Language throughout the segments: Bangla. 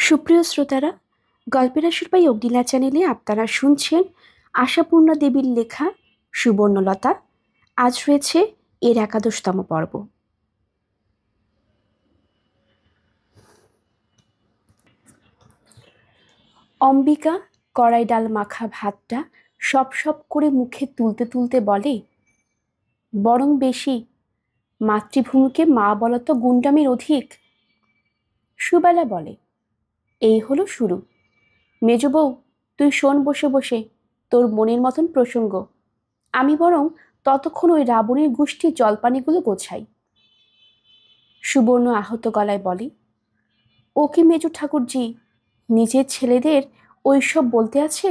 সুপ্রিয় শ্রোতারা, গল্পের আসর বাই অগ্নিলা চ্যানেলে আপনারা শুনছেন আশাপূর্ণা দেবীর লেখা সুবর্ণলতা। আজ রয়েছে এর 11তম পর্ব। অম্বিকা কড়াই ডাল মাখা ভাতটা সপ সপ করে মুখে তুলতে তুলতে বলে, বরং বেশি। মাতৃভূমিকে মা বলা তো গুন্ডামির অধিক। সুবেলা বলে, এই হলো শুরু। মেজ বউ, তুই শোন বসে বসে, তোর মনের মতন প্রসঙ্গ। আমি বরং ততক্ষণ ওই রাবণের গোষ্ঠীর জলপানিগুলো গোছাই। সুবর্ণ আহত গলায় বলে, ও কি মেজু ঠাকুরজি, নিজের ছেলেদের ওইসব বলতে আছে?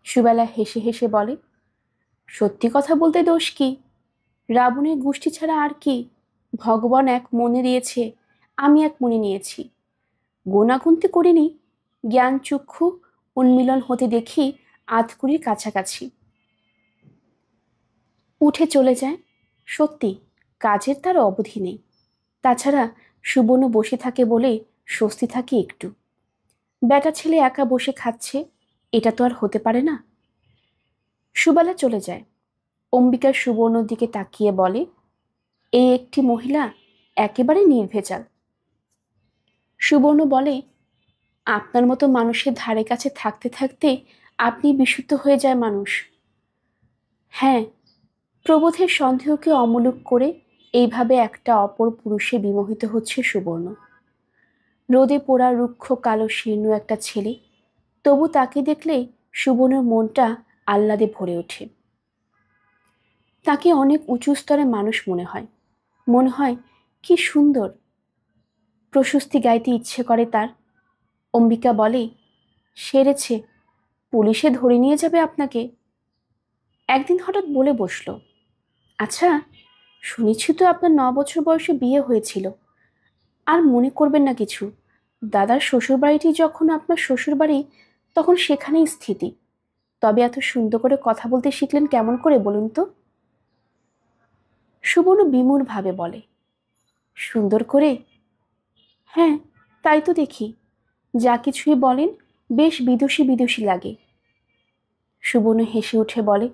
সুবেলা হেসে হেসে বলে, সত্যি কথা বলতে দোষ কি? রাবণের গোষ্ঠী ছাড়া আর কি? ভগবান এক মনে দিয়েছে, আমি এক মনে নিয়েছি। গোনাগুনতি করিনি, জ্ঞান চক্ষু উন্মিলন হতে দেখি আধকুড়ির কাছাকাছি। উঠে চলে যায়। সত্যি, কাজের তার অবধি নেই। তাছাড়া সুবর্ণ বসে থাকে বলে স্বস্তি থাকে একটু। বেটা ছেলে একা বসে খাচ্ছে, এটা তো আর হতে পারে না। সুবেলা চলে যায়। অম্বিকা সুবর্ণর দিকে তাকিয়ে বলে, এই একটি মহিলা একেবারে নির্ভেজাল। সুবর্ণ বলে, আপনার মতো মানুষের ধারে কাছে থাকতে থাকতে আপনি বিশুদ্ধ হয়ে যায় মানুষ। হ্যাঁ, প্রবোধের সন্দেহকে অমূলক করে এইভাবে একটা অপর পুরুষে বিমোহিত হচ্ছে সুবর্ণ। রোদে পোড়া রুক্ষ কালো শীর্ণ একটা ছেলে, তবু তাকে দেখলে সুবর্ণর মনটা আহ্লাদে ভরে ওঠে। তাকে অনেক উঁচু স্তরে মানুষ মনে হয়। মনে হয় কি সুন্দর। প্রশস্তি গাইতে ইচ্ছে করে তার। অম্বিকা বলে, সেরেছে, পুলিশে ধরে নিয়ে যাবে আপনাকে। একদিন হঠাৎ বলে বসলো, আচ্ছা, শুনেছি তো আপনার 9 বছর বয়সে বিয়ে হয়েছিল। আর মনে করবেন না কিছু, দাদার শ্বশুরবাড়িটি যখন আপনার শ্বশুরবাড়ি, তখন সেখানেই স্থিতি। তবে এত সুন্দর করে কথা বলতে শিখলেন কেমন করে বলুন তো? সুবর্ণ বিমূঢ় ভাবে বলে, সুন্দর করে? হ্যাঁ, তাই তো দেখি। যা কিছুই বলেন বেশ বিদুষী বিদুষী লাগে। সুবর্ণ হেসে উঠে বলে,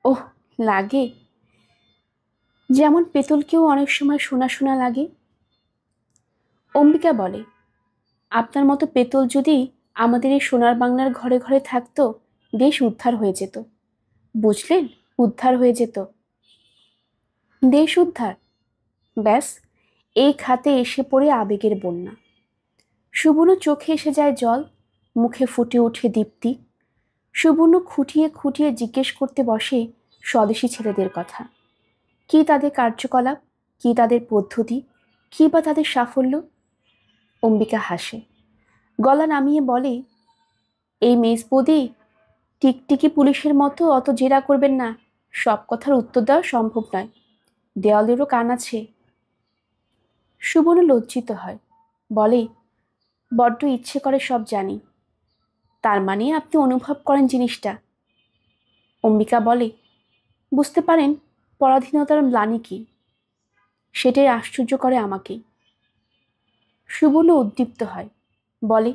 ওহ, লাগে? যেমন পেতলকেও অনেক সময় শোনা শোনা লাগে। অম্বিকা বলে, আপনার মতো পেতল যদি আমাদের এই সোনার বাংলার ঘরে ঘরে থাকতো, দেশ উদ্ধার হয়ে যেত। বুঝলেন, উদ্ধার হয়ে যেত। দেশ উদ্ধার? ব্যাস, এই খাতে এসে পড়ে আবেগের বন্যা। সুবর্ণ চোখে এসে যায় জল, মুখে ফুটে ওঠে দীপ্তি। সুবর্ণ খুঁটিয়ে খুঁটিয়ে জিজ্ঞেস করতে বসে স্বদেশী ছেলেদের কথা। কি তাদের কার্যকলাপ, কি তাদের পদ্ধতি, কি বা তাদের সাফল্য। অম্বিকা হাসে, গলা নামিয়ে বলে, এই মেজ বৌদি, টিকটিকি পুলিশের মতো অত জেরা করবেন না। সব কথার উত্তর দেওয়া সম্ভব নয়, দেওয়ালেরও কান আছে। সুবর্ণ লজ্জিত হয়, বলে, বড্ড ইচ্ছে করে সব জানি। তার মানে আপনি অনুভব করেন জিনিসটা? অম্বিকা বলে, বুঝতে পারেন পরাধীনতার গ্লানি কি, সেটাই আশ্চর্য করে আমাকে। সুবর্ণ উদ্দীপ্ত হয়, বলে,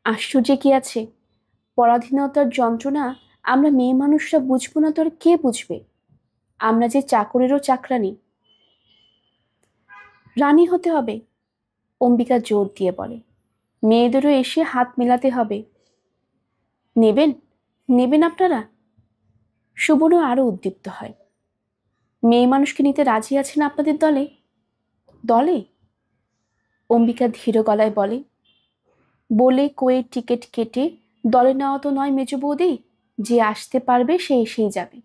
আশ্চর্যে কি আছে? পরাধীনতার যন্ত্রণা আমরা মেয়ে মানুষরা বুঝবো না তো আর কে বুঝবে? আমরা যে চাকরেরও চাকরানি। রানী হতে হবে, অম্বিকা জোর দিয়ে বলে। মেয়েদেরও এসে হাত মেলাতে হবে। নেবেন, নেবেন আপনারা? সুবর্ণ আরো উদ্দীপ্ত হয়, মেয়ে মানুষকে নিতে রাজি আছেন আপনাদের দলে? দলে? অম্বিকা ধীর গলায় বলে, বলে কয়ে টিকিট কেটে দলে নেওয়া তো নয় মেজ বৌদি, যে আসতে পারবে সে এসেই যাবে।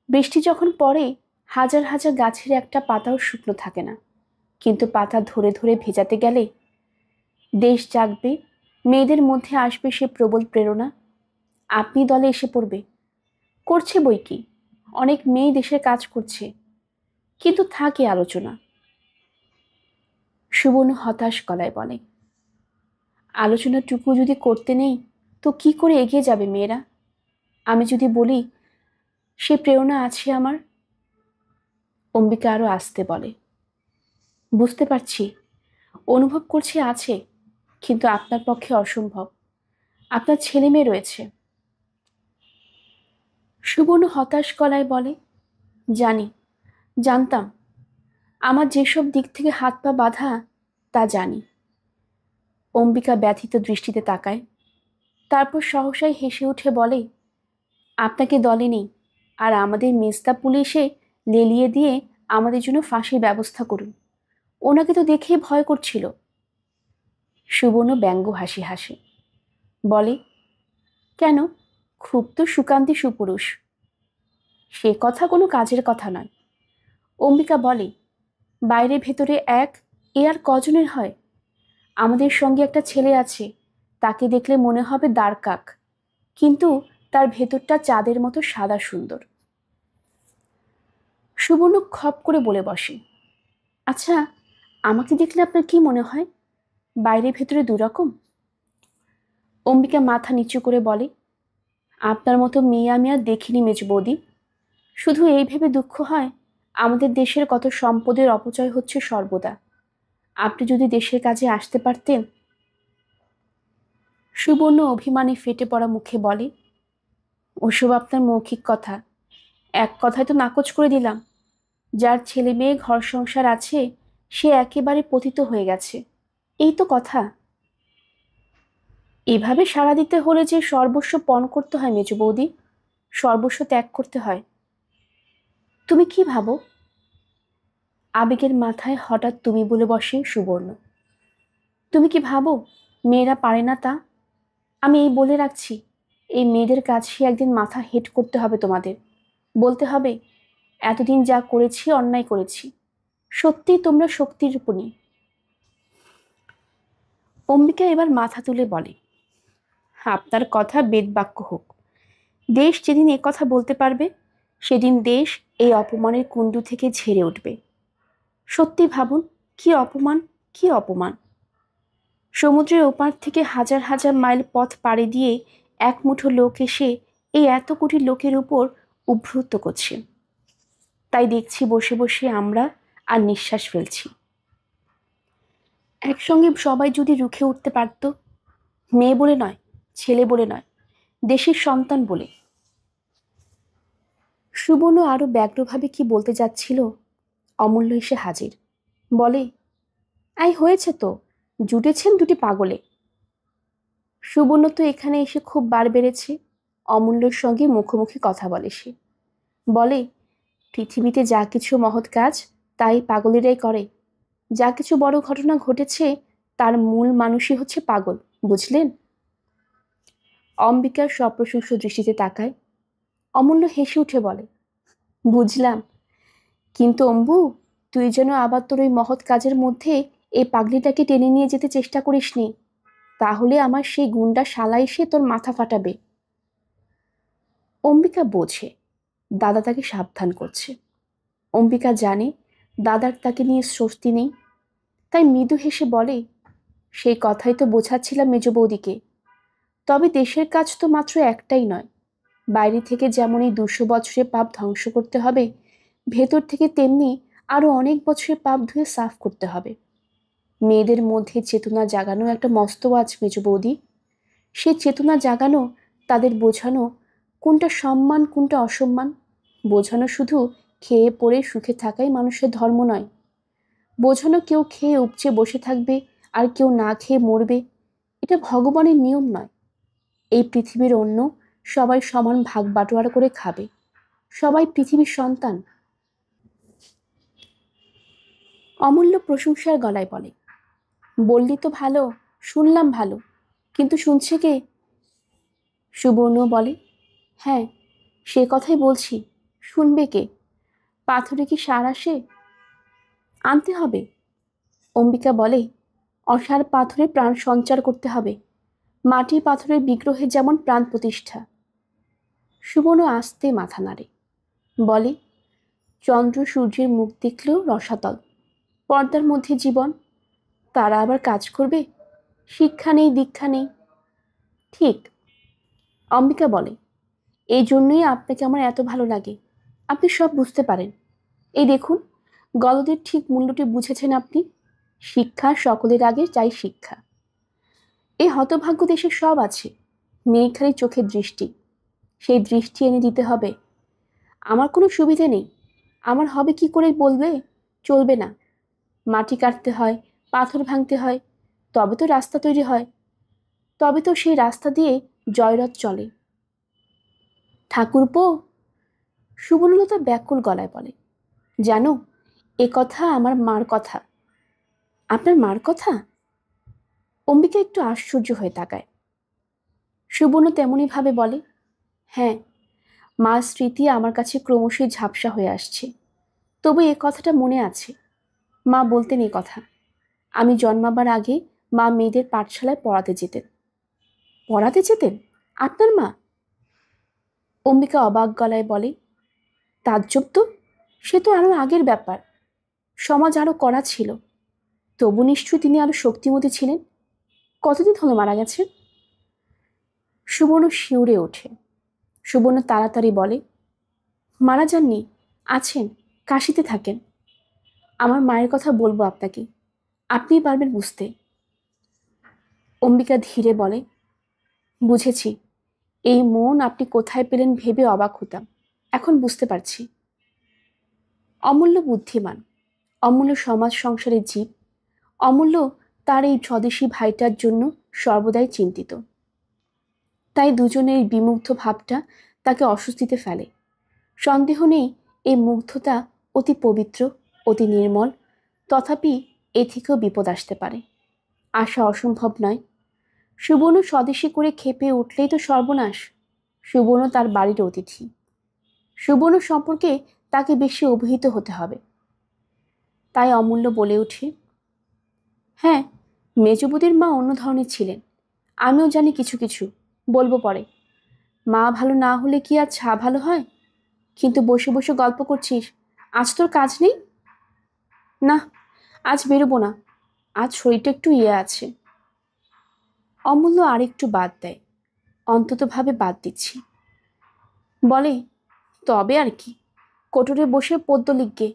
বৃষ্টি যখন পড়ে, হাজার হাজার গাছের একটা পাতাও শুকনো থাকে না, কিন্তু পাতা ধরে ধরে ভেজাতে গেলে দেশ জাগবে, মেয়েদের মধ্যে আসবে সে প্রবল প্রেরণা। আপনি দলে এসে পড়বে। করছে বই কি, অনেক মেয়ে দেশের কাজ করছে, কিন্তু থাকে আলোচনা। সুবর্ণ হতাশ গলায় বলে, আলোচনাটুকু যদি করতে নেই তো কি করে এগিয়ে যাবে মেয়েরা? আমি যদি বলি সে প্রেরণা আছে আমার? অম্বিকা আরো আস্তে বলে, বুঝতে পারছি, অনুভব করছি আছে, কিন্তু আপনার পক্ষে অসম্ভব। আপনার ছেলে মেয়ে রয়েছে। সুবর্ণ হতাশ গলায় বলে, জানি, জানতাম। আমার যেসব দিক থেকে হাত পা বাঁধা তা জানি। অম্বিকা ব্যথিত দৃষ্টিতে তাকায়, তারপর সহসাই হেসে উঠে বলে, আপনাকে দলে নেই, আর আমাদের মেজদা পুলিশে লেলিয়ে দিয়ে আমাদের জন্য ফাঁসির ব্যবস্থা করুন। ওনাকে তো দেখেই ভয় করছিল। সুবর্ণ ব্যঙ্গ হাসি হাসে, বলে, কেন? খুব তো সুকান্তি সুপুরুষ। সে কথা কোনো কাজের কথা নয়। অম্বিকা বলে, বাইরে ভেতরে এক, এ আর কজনের হয়? আমাদের সঙ্গে একটা ছেলে আছে, তাকে দেখলে মনে হবে দ্বারকাক, কিন্তু তার ভেতরটা চাঁদের মতো সাদা সুন্দর। সুবর্ণ খপ করে বলে বসে, আচ্ছা, আমাকে দেখলে আপনার কি মনে হয়? বাইরে ভেতরে দুরকম? অম্বিকা মাথা নিচু করে বলে, আপনার মতো মেয়ে আমি আর দেখিনি মেজ বৌদি। শুধু এই ভেবে দুঃখ হয়, আমাদের দেশের কত সম্পদের অপচয় হচ্ছে সর্বদা। আপনি যদি দেশের কাজে আসতে পারতেন। সুবর্ণ অভিমানে ফেটে পড়া মুখে বলে, ওসব আপনার মৌখিক কথা। এক কথায় তো নাকচ করে দিলাম। যার ছেলে মেয়ে ঘর সংসার আছে, সে একেবারে পতিত হয়ে গেছে, এই তো কথা। এভাবে সাড়া দিতে হলে যে সর্বস্ব পণ করতে হয় মেজো বৌদি, সর্বস্ব ত্যাগ করতে হয়। তুমি কি ভাবো? আবেগের মাথায় হঠাৎ তুমি বলে বসে সুবর্ণ। তুমি কি ভাবো মেয়েরা পারে না তা? আমি এই বলে রাখছি, এই মেয়েদের কাছে একদিন মাথা হেট করতে হবে তোমাদের। বলতে হবে, এতদিন যা করেছি অন্যায় করেছি। সত্যি তোমরা শক্তির উপনী। অম্বিকা এবার মাথা তুলে বলে, আপনার কথা বেদবাক্য হোক। দেশ যেদিন এ কথা বলতে পারবে, সেদিন দেশ এই অপমানের কুণ্ডু থেকে ঝেড়ে উঠবে। সত্যি ভাবুন, কি অপমান, কি অপমান! সমুদ্রের ওপার থেকে হাজার হাজার মাইল পথ পাড়ি দিয়ে এক মুঠো লোক এসে এই এত কোটি লোকের উপর উদ্ধৃত করছে। তাই দেখছি বসে বসে আমরা আর নিঃশ্বাস ফেলছি। একসঙ্গে সবাই যদি রুখে উঠতে পারত, মেয়ে বলে নয়, ছেলে বলে নয়, দেশের সন্তান বলে। সুবর্ণ আরো ব্যগ্রভাবে কি বলতে যাচ্ছিল, অমূল্য এসে হাজির, বলে, এই হয়েছে তো, জুটেছেন দুটি পাগলে। সুবর্ণ তো এখানে এসে খুব বার বেড়েছে, অমূল্যর সঙ্গে মুখোমুখি কথা বলে সে। বলে, পৃথিবীতে যা কিছু মহৎ কাজ তাই পাগলেরাই করে। যা কিছু বড় ঘটনা ঘটেছে তার মূল মানুষই হচ্ছে পাগল, বুঝলেন? অম্বিকার সপ্রশংস দৃষ্টিতে তাকায়। অমূল্য হেসে উঠে বলে, বুঝলাম, কিন্তু অম্বু, তুই যেন আবার তোর ওই মহৎ কাজের মধ্যে এই পাগলিটাকে টেনে নিয়ে যেতে চেষ্টা করিসনি, তাহলে আমার সেই গুন্ডা শালা এসে তোর মাথা ফাটাবে। অম্বিকা বোঝে দাদা তাকে সাবধান করছে। অম্বিকা জানে দাদার তাকে নিয়ে স্বস্তি নেই, তাই মৃদু হেসে বলে, সেই কথাই তো বোঝাচ্ছিলাম মেজ বৌদিকে। তবে দেশের কাজ তো মাত্র একটাই নয়। বাইরে থেকে যেমন এই 200 বছরের পাপ ধ্বংস করতে হবে, ভেতর থেকে তেমনি আরো অনেক বছরের পাপ ধুয়ে সাফ করতে হবে। মেয়েদের মধ্যে চেতনা জাগানো একটা মস্ত আজ মেজ বৌদি। সে চেতনা জাগানো, তাদের বোঝানো কোনটা সম্মান কোনটা অসম্মান। বোঝানো শুধু খেয়ে পড়ে সুখে থাকাই মানুষের ধর্ম নয়। বোঝানো কেউ খেয়ে উপচে বসে থাকবে আর কেউ না খেয়ে মরবে, এটা ভগবানের নিয়ম নয়। এই পৃথিবীর অন্য সবাই সমান ভাগ বাটোয়ারা করে খাবে, সবাই পৃথিবীর সন্তান। অমূল্য প্রশংসার গলায় বলে, বললি তো ভালো, শুনলাম ভালো, কিন্তু শুনছে কে? সুবর্ণ বলে, হ্যাঁ, সে কথাই বলছি, শুনবে কে? পাথরে কি সার আসে? আনতে হবে। অম্বিকা বলে, অসার পাথরে প্রাণ সঞ্চার করতে হবে। মাটির পাথরের বিগ্রহে যেমন প্রাণ প্রতিষ্ঠা। সুবর্ণ আস্তে মাথা নাড়ে, বলে, চন্দ্র সূর্যের মুখ দেখলেও রসাতল, পর্দার মধ্যে জীবন, তারা আবার কাজ করবে? শিক্ষা নেই, দীক্ষা নেই। ঠিক। অম্বিকা বলে, এই জন্যই আপনাকে আমার এত ভালো লাগে। আপনি সব বুঝতে পারেন। এই দেখুন, গলদের ঠিক মূল্যটি বুঝেছেন আপনি। শিক্ষা সকলের আগে চাই শিক্ষা। এই হতভাগ্য দেশে সব আছে, নেই খালি চোখের দৃষ্টি। সেই দৃষ্টি এনে দিতে হবে। আমার কোনো সুবিধে নেই, আমার হবে কি করে বলবে? চলবে না। মাটি কাটতে হয়, পাথর ভাঙতে হয়, তবে তো রাস্তা তৈরি হয়, তবে তো সেই রাস্তা দিয়ে জয়রথ চলে। ঠাকুরপো, সুবর্ণলতা ব্যাকুল গলায় বলে, জানো, এ কথা আমার মার কথা। আপনার মার কথা? অম্বিকা একটু আশ্চর্য হয়ে তাকায়। সুবর্ণ তেমনই ভাবে বলে, হ্যাঁ, মার স্মৃতি আমার কাছে ক্রমশই ঝাপসা হয়ে আসছে। তবু এ কথাটা মনে আছে, মা বলতেন এই কথা। আমি জন্মাবার আগে মা মেয়েদের পাঠশালায় পড়াতে যেতেন। পড়াতে যেতেন? আপনার মা? অম্বিকা অবাক গলায় বলে, তাজ্জব তো, সে তো আরো আগের ব্যাপার। সমাজ আরো কড়া ছিল, তবু নিশ্চয়ই তিনি আরো শক্তিমতী ছিলেন। কতদিন হলো মারা গেছেন? সুবর্ণ শিউরে ওঠে। সুবর্ণ তাড়াতাড়ি বলে, মারা যাননি, আছেন, কাশিতে থাকেন। আমার মায়ের কথা বলবো আপনাকে, আপনিই পারবেন বুঝতে। অম্বিকা ধীরে বলে, বুঝেছি। এই মন আপনি কোথায় পেলেন ভেবে অবাক হতাম, এখন বুঝতে পারছি। অমূল্য বুদ্ধিমান, অমূল্য সমাজ সংসারের জীব, অমূল্য তার এই স্বদেশী ভাইটার জন্য সর্বদাই চিন্তিত। তাই দুজনের এই বিমুগ্ধ ভাবটা তাকে অস্বস্তিতে ফেলে। সন্দেহ নেই, এই মুগ্ধতা অতি পবিত্র, অতি নির্মল, তথাপি এ থেকেও বিপদ আসতে পারে। আশা অসম্ভব নয়। সুবর্ণ স্বদেশী করে খেপে উঠলেই তো সর্বনাশ। সুবর্ণ তার বাড়ির অতিথি। সুবর্ণ সম্পর্কে তাকে বেশি অভিহিত হতে হবে। তাই অমূল্য বলে ওঠে, হ্যাঁ, মেজবুদির মা অন্য ধরনের ছিলেন, আমিও জানি কিছু কিছু, বলবো পরে। মা ভালো না হলে কি আর ছা ভালো হয়? কিন্তু বসে বসে গল্প করছিস, আজ তোর কাজ নেই? না, আজ বেরোবো না, আজ শরীরটা একটু আছে। অমূল্য আরেকটু বাদ দেয়, অন্তত ভাবে বাদ দিচ্ছি। বলে, তবে আর কি, কোটরে বসে পদ্য লিখগে।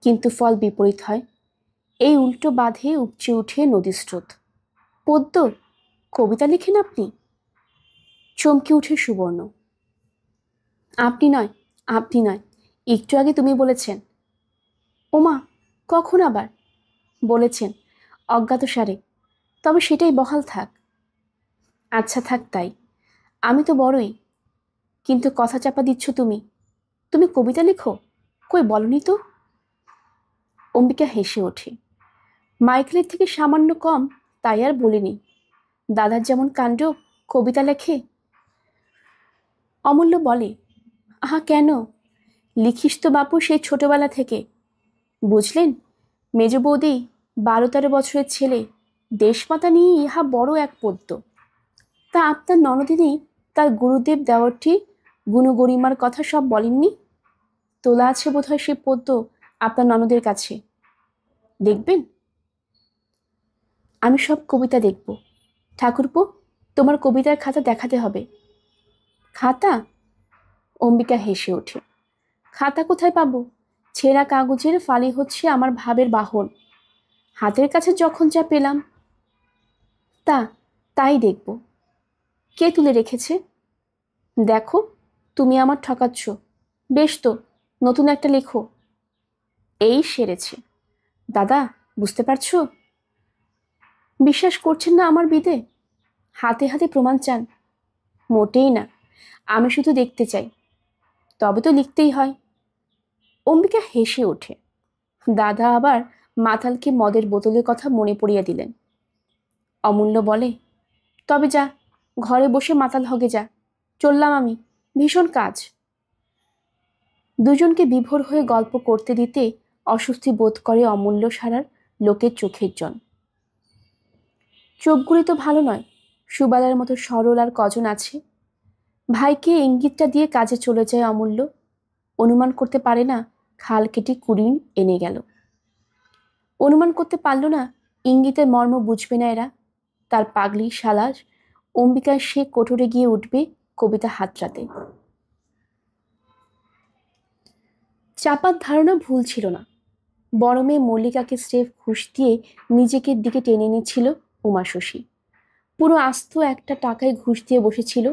কিন্তু ফল বিপরীত হয়। এই উল্টো বাঁধে উপচে উঠে নদীর স্রোত। পদ্য? কবিতা লিখেন আপনি? চমকে উঠে সুবর্ণ। আপনি নয়, আপনি নয়, একটু আগে তুমি বলেছেন। ওমা, কখন আবার? বলেছেন, অজ্ঞাতসারে, তবে সেটাই বহাল থাক। আচ্ছা থাক তাই, আমি তো বড়ই। কিন্তু কথা চাপা দিচ্ছ তুমি। তুমি কবিতা লেখো? কই বলনি তো। অম্বিকা হেসে ওঠে। মাইকেলের থেকে সামান্য কম, তাই আর বলিনি। দাদার যেমন কাণ্ড, কবিতা লেখে। অমূল্য বলে, আহা কেন, লিখিস তো বাপু সেই ছোটবেলা থেকে। বুঝলেন, মেজ বৌদি 12-13 বছরের ছেলে, দেশমাতা নিয়ে ইহা বড় এক পদ্য। তা আপনার ননদিনী তার গুরুদেব দেওয়ারটি গুণগরিমার কথা সব বলেননি? তোলা আছে বোধহয় সে পদ্য আপনার ননদের কাছে, দেখবেন। আমি সব কবিতা দেখব। ঠাকুরপো, তোমার কবিতার খাতা দেখাতে হবে। খাতা? অম্বিকা হেসে ওঠে। খাতা কোথায় পাবো? ছেঁড়া কাগজের ফালি হচ্ছে আমার ভাবের বাহন। হাতের কাছে যখন যা পেলাম। তাই দেখব। কে তুলে রেখেছে? দেখো, তুমি আমার ঠকাচ্ছ। বেশ তো, নতুন একটা লেখো। এই সেরেছে। দাদা, বুঝতে পারছো? বিশ্বাস করছেন না আমার বিদে? হাতে হাতে প্রমাণ চান? মোটেই না, আমি শুধু দেখতে চাই। তবে তো লিখতেই হয়। অম্বিকা হেসে ওঠে। দাদা আবার মাতালকে মদের বোতলের কথা মনে পড়িয়ে দিলেন। অমূল্য বলে, তবে যা, ঘরে বসে মাতাল হগে যা, চললাম আমি, ভীষণ কাজ। দুজনকে বিভোর হয়ে গল্প করতে দিতে অস্বস্তি বোধ করে অমূল্য সারার লোকের চোখের জল। চোখগুলি তো ভালো নয়, সুবালার মতো সরল আর কজন আছে। ভাইকে ইঙ্গিতটা দিয়ে কাজে চলে যায় অমূল্য। অনুমান করতে পারে না খাল কেটে কুড়িন এনে গেল। অনুমান করতে পারল না ইঙ্গিতের মর্ম বুঝবে না এরা। তার পাগলি শালাস অম্বিকার সে কোঠরে গিয়ে উঠবে কবিতা হাতড়াতে। চাপার ধারণা ভুল ছিল না। বড় মেয়ে মল্লিকাকে স্রেফ ঘুষ দিয়ে নিজেকে দিকে টেনে নিচ্ছিল উমা শশী। পুরো আস্ত একটা টাকায় ঘুষ দিয়ে বসেছিল।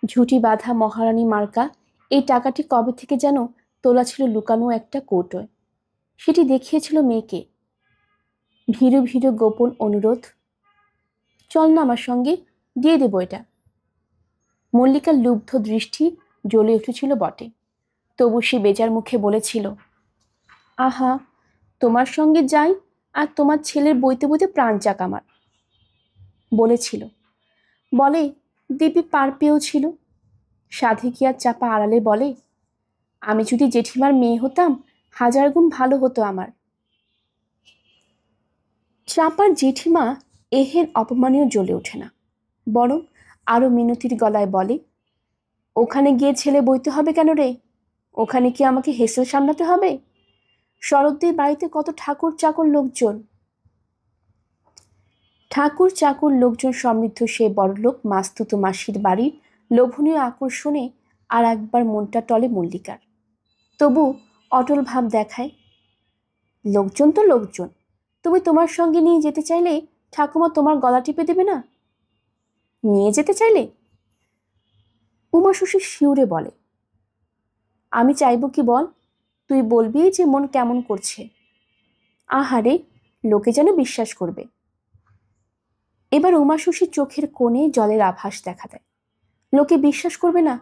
ঝুঁটি বাঁধা মহারানী মার্কা এই টাকাটি কবে থেকে যেন তোলা ছিল লুকানো একটা কৌটোয়। সেটি দেখিয়েছিল মেয়েকে। ভীরু ভীরু গোপন অনুরোধ, চল না আমার সঙ্গে, দিয়ে দেবো এটা। মল্লিকার লুব্ধ দৃষ্টি জ্বলে উঠেছিল বটে, তবু সে বেজার মুখে বলেছিল, আহা, তোমার সঙ্গে যাই আর তোমার ছেলের বইতে বইতে প্রাণ যাক আমার। বলেছিল, বলে দিব্যি পার পেয়েও ছিল। সাধে কি আর চাপা আড়ালে বলে, আমি যদি জেঠিমার মেয়ে হতাম 1000 গুণ ভালো হতো আমার। চাপার জেঠিমা এহেন অপমানেও জ্বলে ওঠে না, বরং আরো মিনতির গলায় বলে, ওখানে গিয়ে ছেলে বইতে হবে কেন রে? ওখানে কি আমাকে হেসেল সামলাতে হবে? শরৎদের বাড়িতে কত ঠাকুর চাকর লোকজন। ঠাকুর চাকর লোকজন সমৃদ্ধ সে বড়লোক মাস্তুতো মাসির বাড়ির লোভনীয় আকর্ষণে আর একবার মনটা টলে মল্লিকার। তবু অটল ভাব দেখায়, লোকজন তো লোকজন, তুমি তোমার সঙ্গে নিয়ে যেতে চাইলে ঠাকুমা তোমার গলা টিপে দেবে না? নিয়ে যেতে চাইলে? উমা শশী শিউরে বলে, আমি চাইব কি বল, তুই বলবি যে মন কেমন করছে। আহারে, লোকে যেন বিশ্বাস করবে। এবার উমা শশীর চোখের কোণে জলের আভাস দেখা দেয়। লোকে বিশ্বাস করবে না?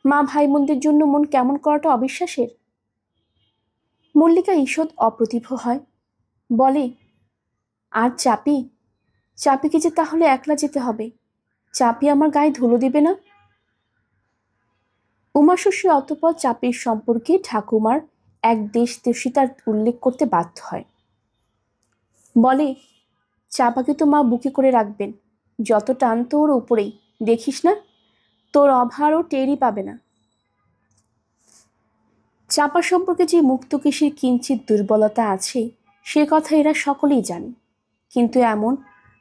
মা ভাই বোনদের জন্য মন কেমন করাটা অবিশ্বাসের? মল্লিকা ঈষৎ অপ্রতিভ হয়, বলে, আর চাপি, চাপিকে যে তাহলে একলা যেতে হবে। চাপি আমার গায়ে ধুলো দেবে না? উমা শশী অতঃপর চাপির সম্পর্কে ঠাকুমার এক দেশদোষিতার উল্লেখ করতে বাধ্য হয়। বলে, চাপাকে তো মা বুকে করে রাখবেন, যত টান তো ওর উপরেই, দেখিস না? তোর অভারও টেরই পাবে না। চাপা সম্পর্কে যে মুক্তকেশীর কিঞ্চিত দুর্বলতা আছে সে কথা এরা সকলেই জানে, কিন্তু এমন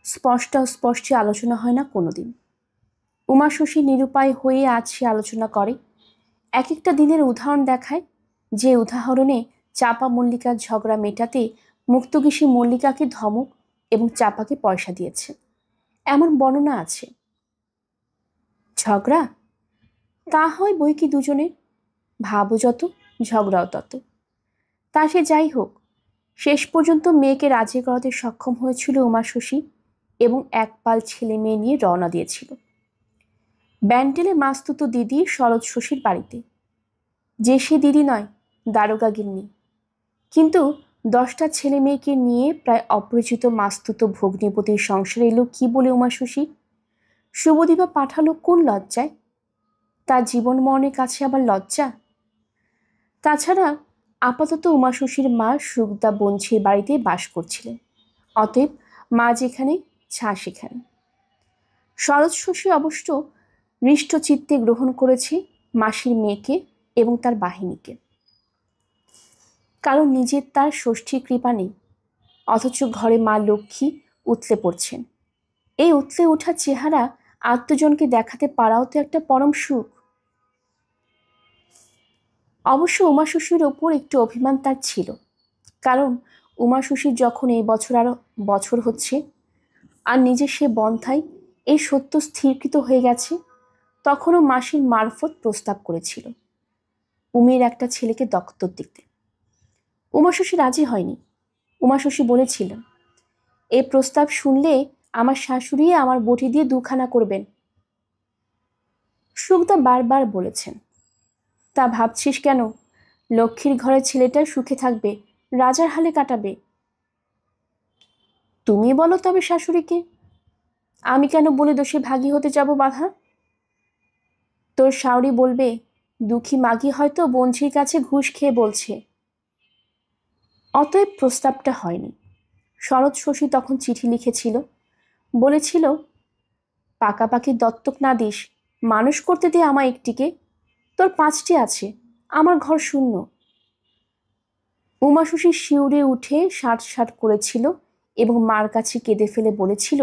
স্পষ্ট অস্পষ্টে আলোচনা হয় না কোনোদিন। উমা শশী নিরুপায় হয়ে আজ সে আলোচনা করে, এক একটা দিনের উদাহরণ দেখায়, যে উদাহরণে চাপা মল্লিকার ঝগড়া মেটাতে মুক্তকেশী মল্লিকাকে ধমক এবং চাপাকে পয়সা দিয়েছে, এমন বর্ণনা আছে। ঝগড়া তা হয় বই কি দুজনের, ভাবও যত, ঝগড়াও তত। তা সে যাই হোক, শেষ পর্যন্ত মেয়েকে রাজি করাতে সক্ষম হয়েছিল উমা শশী, এবং এক পাল ছেলে মেয়ে নিয়ে রওনা দিয়েছিল ব্যান্ডেলে মাস্তুতো দিদি শরৎ শশীর বাড়িতে। যে সে দিদি নয়, দারোগা গিন্নি, কিন্তু 10টা ছেলে মেয়েকে নিয়ে প্রায় অপরিচিত মাস্তুতো ভগ্নিপতির সংসারে এলো কি বলে উমা শশী? শুভদিবা পাঠালো কোন লজ্জায়? তার জীবন মরণের কাছে আবার লজ্জা? তাছাড়া আপাতত উমা শশীর মা সুগদা বঞ্চির বাড়িতে বাস করছিলেন, অতএব মা যেখানে ছা সেখানে। শরৎ শশী অবশ্য হৃষ্টচিত্তে গ্রহণ করেছে মাসির মেয়েকে এবং তার বাহিনীকে, কারণ নিজের তার ষষ্ঠীর কৃপা নেই, অথচ ঘরে মা লক্ষ্মী উতলে পড়ছেন। এই উতলে ওঠা চেহারা আত্মজনকে দেখাতে পারাও তো একটা পরম সুখ। অবশ্য উমা শশীর ওপর একটু অভিমান তার ছিল, কারণ উমা শশীর যখন এই বছর আরো বছর হচ্ছে আর নিজে সে বন্ধাই এই সত্য স্থিরকৃত হয়ে গেছে, তখনও মাসির মারফত প্রস্তাব করেছিল উমের একটা ছেলেকে দত্তক দিতে। উমা শশী রাজি হয়নি। উমা শশী বলেছিল, এ প্রস্তাব শুনলে আমার শাশুড়ি আমার বটি দিয়ে 2খানা করবেন। সুগদা বারবার বলেছেন, তা ভাবছিস কেন? লক্ষ্মীর ঘরের ছেলেটা সুখে থাকবে, রাজার হালে কাটাবে। তুমি বলো তবে শাশুড়িকে, আমি কেন বলে দোষে ভাগী হতে যাব বাধা? তোর শাওরি বলবে, দুঃখী মাগি হয়তো বঞ্চির কাছে ঘুষ খেয়ে বলছে। অতএব প্রস্তাবটা হয়নি। শরৎ শশী তখন চিঠি লিখেছিল, বলেছিল, পাকাপাকি দত্তক না দিস, মানুষ করতে দে আমায় একটিকে, তোর 5টি আছে, আমার ঘর শূন্য। উমা শশী শিউরে উঠে সাট করেছিল এবং মার কাছে কেঁদে ফেলে বলেছিল,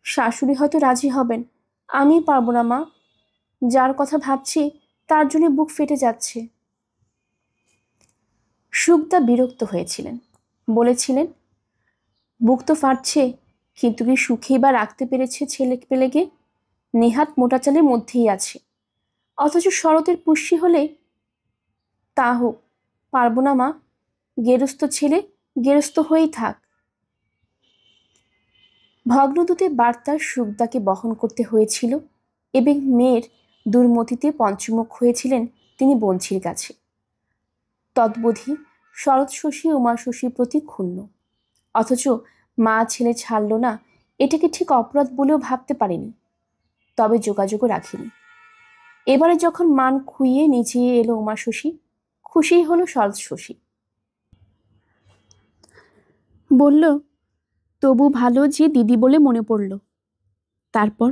শাশুড়ি হয়তো রাজি হবেন, আমি পারবো না মা, যার কথা ভাবছি তার জন্য বুক ফেটে যাচ্ছে। সুগদা বিরক্ত হয়েছিলেন, বলেছিলেন, বুক তো ফাটছে, কিন্তু কি সুখেই বা রাখতে পেরেছে ছেলে পেলেকে? নেহাত মোটা চালের মধ্যেই আছে, অথচ শরতের পুষ্যি হলে তা হোক, পারবো না মা। গেরস্থ ছেলে গেরস্থ হয়েই থাক। ভগ্নদূতের বার্তা সুখদাকে বহন করতে হয়েছিল এবং মেয়ের দুর্মতিতে পঞ্চমুখ হয়েছিলেন তিনি বঞ্চির কাছে। তদ্বোধি শরৎ শশী উমা শশীর প্রতি ক্ষুণ্ণ, অথচ মা ছেলে ছাড়ল না এটাকে ঠিক অপরাধ বলেও ভাবতে পারেনি। তবে যোগাযোগও রাখিনি। এবারে যখন মান খুইয়ে নিচে এলো উমা শশী, খুশিই হলো শরৎ শশী। বলল, তবু ভালো যে দিদি বলে মনে পড়ল। তারপর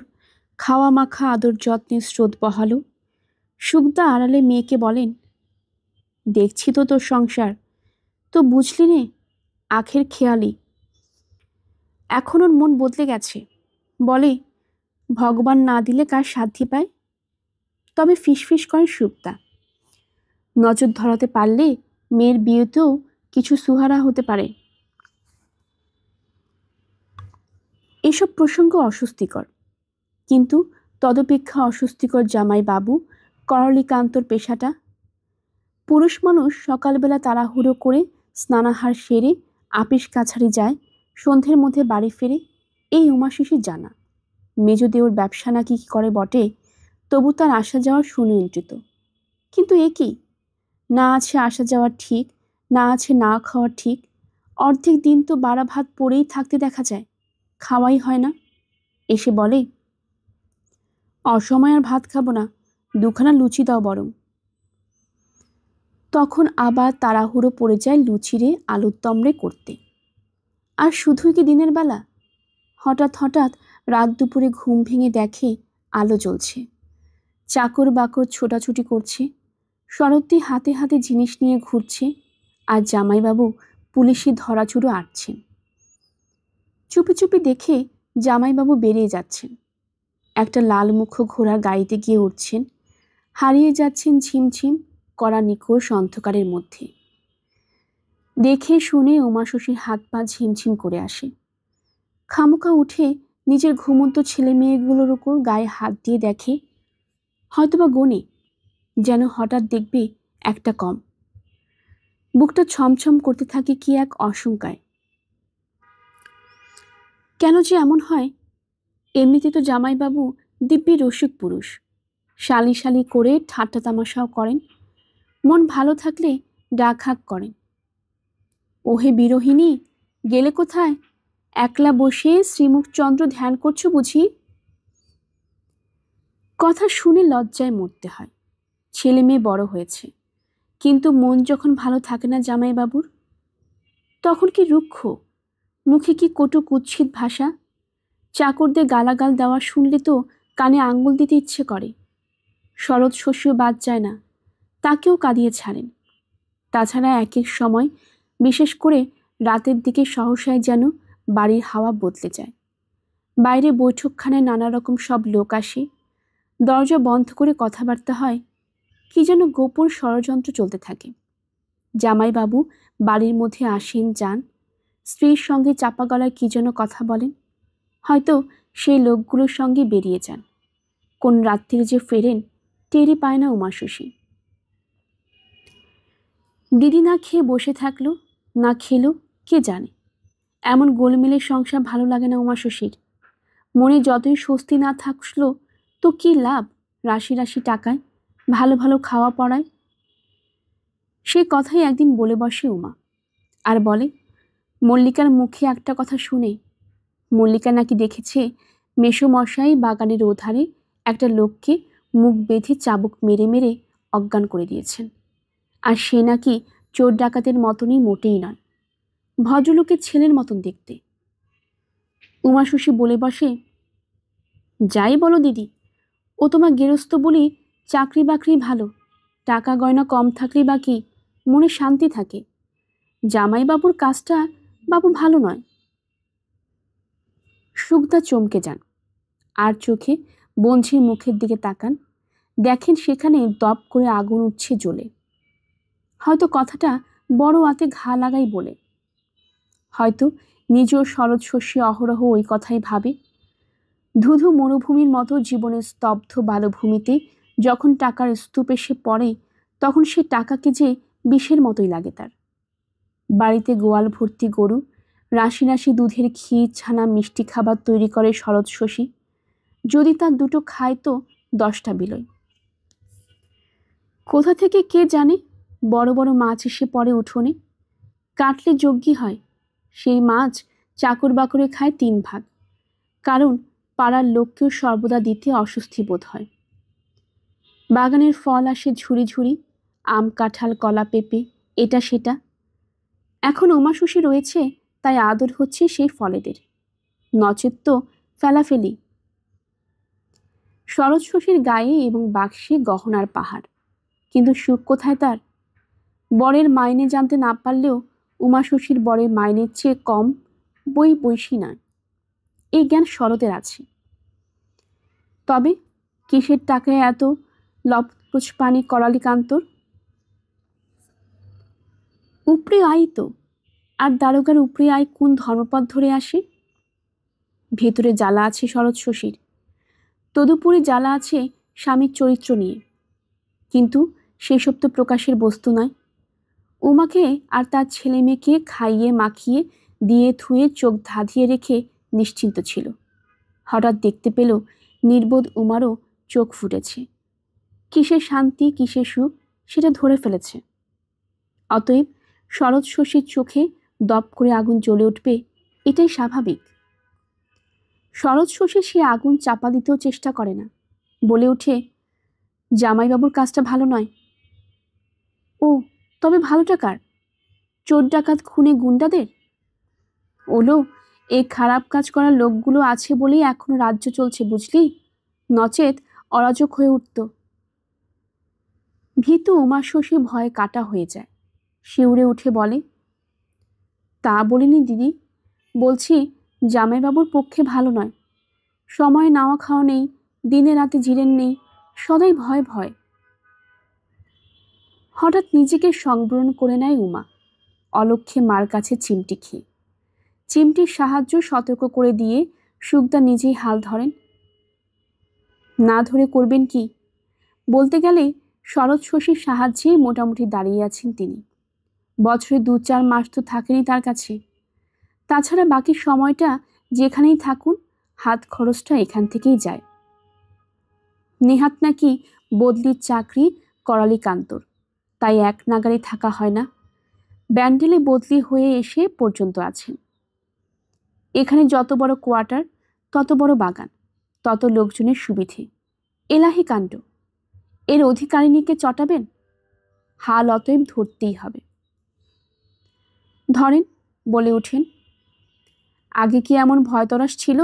খাওয়া মাখা আদর যত্নে স্রোত বহালো। সুখদা আড়ালে মেয়েকে বলেন, দেখছি তো তোর সংসার, তো বুঝলি নে, আখের খেয়ালি। এখন ওর মন বদলে গেছে, বলে ভগবান না দিলে কার সাধ্যি পায়। তবে ফিসফিস করে সুখদা, নজর ধরাতে পারলে মেয়ের বিয়েতেও কিছু সুহারা হতে পারে। এসব প্রসঙ্গ অস্বস্তিকর, কিন্তু তদপেক্ষা অস্বস্তিকর জামাই বাবু করলিকান্তর পেশাটা। পুরুষ মানুষ সকালবেলা তাড়াহুড়ো করে স্নানাহার সেরে আপিস কাছারি যায়, সন্ধ্যের মধ্যে বাড়ি ফেরে, এই উমাশিসির জানা। মেজদেওর ব্যবসা নাকি করে বটে, তবু তার আসা যাওয়া সুনিয়ন্ত্রিত। কিন্তু এ কি, না আছে আসা যাওয়ার ঠিক, না আছে না খাওয়ার ঠিক। অর্ধেক দিন তো বাড়া ভাত পড়েই থাকতে দেখা যায়, খাওয়াই হয় না। এসে বলে, অসময় আর ভাত খাবো না, দুখানা লুচি দাও বরং। তখন আবার তাড়াহুড়ো পড়ে যায় লুচিরে আলুর দমড়ে করতে। আর শুধুই কি দিনের বেলা? হঠাৎ হঠাৎ রাত দুপুরে ঘুম ভেঙে দেখে আলো জ্বলছে, চাকর বাকর ছোটাছুটি করছে, শরৎদি হাতে হাতে জিনিস নিয়ে ঘুরছে, আর জামাইবাবু পুলিশি ধরাচুরো আটছেন। চুপি চুপি দেখে জামাইবাবু বেরিয়ে যাচ্ছেন, একটা লাল মুখ ঘোড়া গাড়িতে গিয়ে উঠছেন, হারিয়ে যাচ্ছেন ঝিমঝিম করা নিকোষ অন্ধকারের মধ্যে। দেখে শুনে উমা শশীর হাত পা ঝিমঝিম করে আসে। খামোখা উঠে নিজের ঘুমন্ত ছেলে মেয়েগুলোর উপর গায়ে হাত দিয়ে দেখে, হয়তোবা গোনে, যেন হঠাৎ দেখবে একটা কম। বুকটা ছমছম করতে থাকে কি এক আশঙ্কায়। কেন যে এমন হয়? এমনিতে তো জামাইবাবু দিব্যি রসিক পুরুষ, শালি শালি করে ঠাট্টা তামাশাও করেন, মন ভালো থাকলে ডাক হাক করেন। ওহে বিরোহিনী, গেলে কোথায়? একলা বসে শ্রীমুখচন্দ্র ধ্যান করছো বুঝি? কথা শুনে লজ্জায় মরতে হয়। ছেলে মেয়ে বড় হয়েছে, কিন্তু মন যখন ভালো থাকে না জামাইবাবুর, তখন কি রুক্ষ, মুখে কি কটু কুৎসিত ভাষা। চাকরদের গালাগাল দেওয়া শুনলে তো কানে আঙ্গুল দিতে ইচ্ছে করে। শরৎ শশীও বাদ যায় না, তাকেও কাঁদিয়ে ছাড়েন। তাছাড়া এক এক সময়, বিশেষ করে রাতের দিকে সহসায় যেন বাড়ির হাওয়া বদলে যায়। বাইরে বৈঠকখানায় নানা রকম সব লোক আসে, দরজা বন্ধ করে কথাবার্তা হয়, কি যেন গোপন ষড়যন্ত্র চলতে থাকে। জামাইবাবু বাড়ির মধ্যে আসেন যান, স্ত্রীর সঙ্গে চাপা গলায় কি যেন কথা বলেন, হয়তো সেই লোকগুলোর সঙ্গে বেরিয়ে যান। কোন রাত্রিরে যে ফেরেন টেরই পায় না উমা শশী। দিদি না খেয়ে বসে থাকলো, না খেলো, কে জানে। এমন গোলমেলের সংসার ভালো লাগে না উমা শশীর। মনে যতই স্বস্তি না থাকলো তো কি লাভ রাশি রাশি টাকায়, ভালো ভালো খাওয়া পড়ায়। সে কথাই একদিন বলে বসে উমা, আর বলে, মল্লিকার মুখে একটা কথা শুনে, মল্লিকা নাকি দেখেছে মেসোমশাই বাগানের ওধারে একটা লোককে মুখ বেঁধে চাবুক মেরে মেরে অজ্ঞান করে দিয়েছেন, আর সে নাকি চোর ডাকাতের মতনই মোটেই নয়, ভদ্রলোকের ছেলের মতন দেখতে। উমা শশী বলে বসে, যাই বলো দিদি, ও তোমার গেরস্থ বলি চাকরি বাকরি ভালো, টাকা গয়না কম থাকলেই বাকি মনে শান্তি থাকে। জামাইবাবুর কাজটা বাবু ভালো নয়। সুখদা চমকে যান, আর চোখে বঞ্ঝির মুখের দিকে তাকান, দেখেন সেখানে দপ করে আগুন উঠছে জ্বলে। হয়তো কথাটা বড় আতে ঘা লাগাই বলে, হয়তো নিজেও শরৎ শস্যে অহরহ ওই কথাই ভাবে। ধুধু মরুভূমির মতো জীবনের স্তব্ধ বালভূমিতে যখন টাকার স্তূপ এসে পড়ে, তখন সে টাকাকে যে বিষের মতোই লাগে তার। বাড়িতে গোয়াল ভর্তি গরু, রাশি রাশি দুধের ক্ষীর, ছানা, মিষ্টি খাবার তৈরি করে শরৎ শশী। যদি তার দুটো খায় তো 10টা বিলয়। কোথা থেকে কে জানে বড় বড় মাছ এসে পড়ে উঠোনে, কাটলে যজ্ঞী হয়। সেই মাছ চাকর বাকরে খায় 3 ভাগ, কারণ পাড়ার লোককেও সর্বদা দিতে অস্বস্তি বোধ হয়। বাগানের ফল আসে ঝুড়ি ঝুড়ি, আম, কাঁঠাল, কলা, পেঁপে, এটা সেটা। এখন উমাশশী রয়েছে, তাই আদর হচ্ছে সেই ফলেদের, নচেত তো ফেলাফেলি। শরৎ শশীর গায়ে এবং বাক্সে গহনার পাহাড়, কিন্তু সুখ কোথায় তার? বরের মাইনে জানতে না পারলেও উমাশশীর বরের মাইনের চেয়ে কম বৈশী নয়, এই জ্ঞান শরতের আছে। তবে কিসের টাকায় এত লপচপানি করালি কান্তর? উপরে আয় তো, আর দারোগার উপরে আয় কোন ধর্মপথ ধরে আসে? ভেতরে জ্বালা আছে শরৎ শশীর, তদুপরি জ্বালা আছে স্বামীর চরিত্র নিয়ে, কিন্তু সেসব তো প্রকাশের বস্তু নয়। উমাকে আর তার ছেলে মেয়েকে খাইয়ে মাখিয়ে দিয়ে থুয়ে চোখ ধাঁধিয়ে রেখে নিশ্চিন্ত ছিল। হঠাৎ দেখতে পেল নির্বোধ উমারও চোখ ফুটেছে। কিসের শান্তি, কিসের সুখ, সেটা ধরে ফেলেছে। অতএব শরৎ শশীর চোখে দপ করে আগুন জ্বলে উঠবে, এটাই স্বাভাবিক। শরৎ শশী সে আগুন চাপা দিতেও চেষ্টা করে না, বলে ওঠে, জামাইবাবুর কাজটা ভালো নয়। ও, তবে ভালোটা কার? চোর ডাকাত খুনে গুন্ডাদের? ওলো, এই খারাপ কাজ করার লোকগুলো আছে বলেই এখনো রাজ্য চলছে, বুঝলি? নচেত অরাজক হয়ে উঠত। ভীতু উমাশশী ভয়ে কাটা হয়ে যায়। শিউরে উঠে বলে, তা বলিনি দিদি, বলছি জামাইবাবুর পক্ষে ভালো নয়। সময় নাওয়া খাওয়া নেই, দিনে রাতে জিরেন নেই, সদাই ভয় ভয়। হঠাৎ নিজেকে সংবরণ করে নেয় উমা, অলক্ষ্যে মার কাছে চিমটি খেয়ে। চিমটির সাহায্য সতর্ক করে দিয়ে সুখদা নিজেই হাল ধরেন। না ধরে করবেন কি? বলতে গেলে শরৎ শশীর সাহায্যেই মোটামুটি দাঁড়িয়ে আছেন তিনি। বছরে 2-4 মাস তো থাকেনি তার কাছে। তাছাড়া বাকি সময়টা যেখানেই থাকুন, হাত খরচটা এখান থেকেই যায়। নেহাত নাকি বদলির চাকরি করালি কান্তর, তাই এক নাগারে থাকা হয় না। ব্যান্ডেলে বদলি হয়ে এসে পর্যন্ত আছেন। এখানে যত বড় কোয়ার্টার, তত বড় বাগান, তত লোকজনের সুবিধে। এলাহি কাণ্ড। এর অধিকারিণীকে চটাবেন? হাল অতএব ধরতেই হবে। ধরেন, বলে ওঠেন, আগে কি এমন ভয়তরাস ছিল?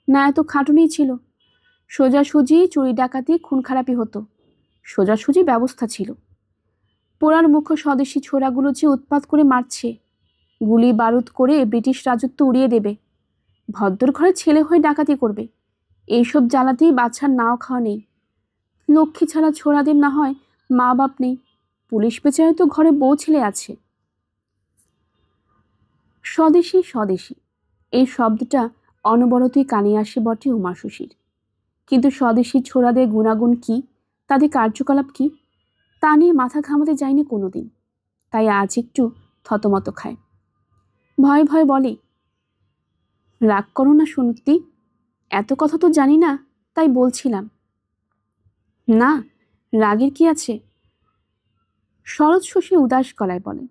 না এত খাটুনি ছিল? সোজাসুজি চুরি ডাকাতি খুন খারাপি হতো, সোজাসুজি ব্যবস্থা ছিল। পোড়ার মুখ্য স্বদেশি ছোড়াগুলো যে উৎপাত করে মারছে, গুলি বারুদ করে ব্রিটিশ রাজত্ব উড়িয়ে দেবে, ভদ্র ঘরে ছেলে হয়ে ডাকাতি করবে, এইসব জ্বালাতেই বাচ্চার নাও খাওয়া নেই। লক্ষ্মী ছাড়া ছোড়াদের না হয় মা বাপ নেই, পুলিশ বেচারে তো ঘরে বউ ছেলে আছে। স্বদেশী স্বদেশী এই শব্দটা অনবরতই কানে আসে বটে উমাশশীর, কিন্তু স্বদেশী ছোড়াদের গুণাগুণ কি, তাদের কার্যকলাপ কি, তা নিয়ে মাথা ঘামাতে যায়নি কোনোদিন। তাই আজ একটু থতমত খায়। ভয়ে ভয়ে বলে, রাগ করো না সুনতি, এত কথা তো জানি না, তাই বলছিলাম। না, রাগের কি আছে? শরৎ শশী উদাস গলায় বলে,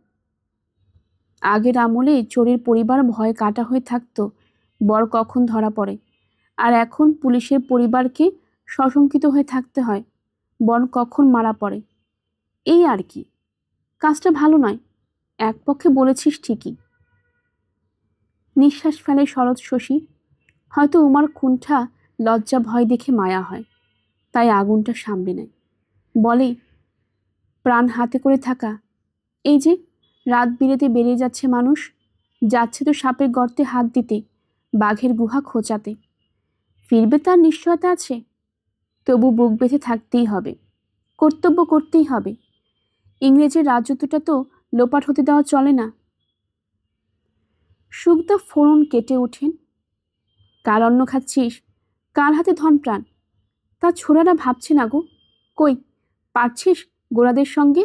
আগের আমলে চোরের পরিবার ভয়ে কাটা হয়ে থাকতো বর কখন ধরা পড়ে, আর এখন পুলিশের পরিবারকে সশঙ্কিত হয়ে থাকতে হয় বর কখন মারা পড়ে। এই আর কি, কাজটা ভালো নয়। এক পক্ষে বলেছিস ঠিকই। নিঃশ্বাস ফেলে শরৎ শশী। হয়তো উমার কুণ্ঠা লজ্জা ভয় দেখে মায়া হয়, তাই আগুনটা সামলে নেয়। বলে, প্রাণ হাতে করে থাকা, এই যে রাত বিরেতে বেরিয়ে যাচ্ছে মানুষ, যাচ্ছে তো সাপের গর্তে হাত দিতে, বাঘের গুহা খোঁচাতে, ফিরবে তার নিশ্চয়তা আছে, তবু বুক বেঁধে থাকতেই হবে, কর্তব্য করতেই হবে। ইংরেজের রাজত্বটা তো লোপাট হতে দেওয়া চলে না। সুখদা ফোড়ন কেটে ওঠেন। কার অন্ন খাচ্ছিস? কার হাতে ধন প্রাণ? তার ছোড়ারা ভাবছে না গো। কই পারছিস গোড়াদের সঙ্গে?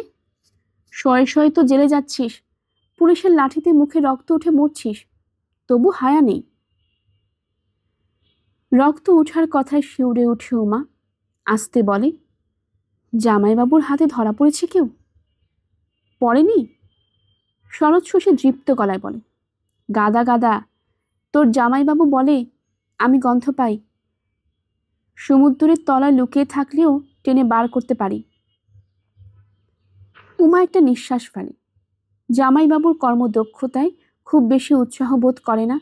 শয়ে শয়ে তো জেলে যাচ্ছিস, পুলিশের লাঠিতে মুখে রক্ত উঠে মরছিস, তবু হায়া নেই। রক্ত উঠার কথায় শিউরে ওঠে উমা। আসতে বলে, জামাইবাবুর হাতে ধরা পড়েছে কেউ? পড়েনি? শরৎ শশী দৃপ্ত গলায় বলে, গাদা গাদা, তোর জামাইবাবু বলে আমি গন্ধ পাই, সমুদ্রের তলায় লুকিয়ে থাকলেও টেনে বার করতে পারি। উমা একটা নিঃশ্বাস ফেলে। জামাইবাবুর কর্মদক্ষতায় খুব বেশি উৎসাহ বোধ করে না,